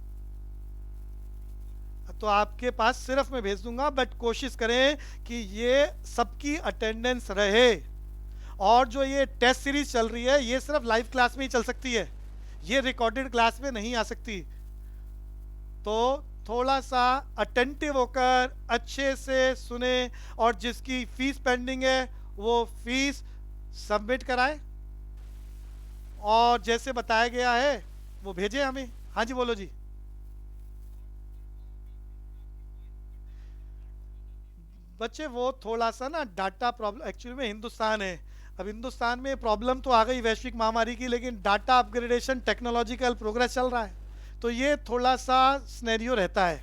तो आपके पास सिर्फ मैं भेज दूंगा, बट कोशिश करें कि ये सबकी अटेंडेंस रहे। और जो ये टेस्ट सीरीज चल रही है, ये सिर्फ लाइव क्लास में ही चल सकती है, ये रिकॉर्डेड क्लास में नहीं आ सकती। तो थोड़ा सा अटेंटिव होकर अच्छे से सुने, और जिसकी फीस पेंडिंग है वो फीस सबमिट कराए, और जैसे बताया गया है वो भेजे हमें। हाँ जी बोलो जी। बच्चे, वो थोड़ा सा ना डाटा प्रॉब्लम, एक्चुअली में हिंदुस्तान है, अब हिंदुस्तान में प्रॉब्लम तो आ गई वैश्विक महामारी की, लेकिन डाटा अपग्रेडेशन टेक्नोलॉजिकल प्रोग्रेस चल रहा है, तो ये थोड़ा सा स्नेरियो रहता है।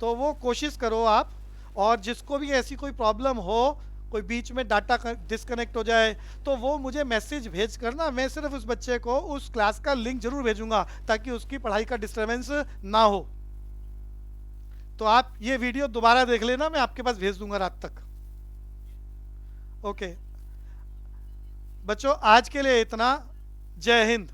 तो वो कोशिश करो आप, और जिसको भी ऐसी कोई प्रॉब्लम हो कोई बीच में डाटा डिस्कनेक्ट हो जाए, तो वो मुझे मैसेज भेज कर ना, मैं सिर्फ उस बच्चे को उस क्लास का लिंक जरूर भेजूंगा ताकि उसकी पढ़ाई का डिस्टरबेंस ना हो। तो आप ये वीडियो दोबारा देख लेना, मैं आपके पास भेज दूंगा रात तक। ओके बच्चों, आज के लिए इतना। जय हिंद।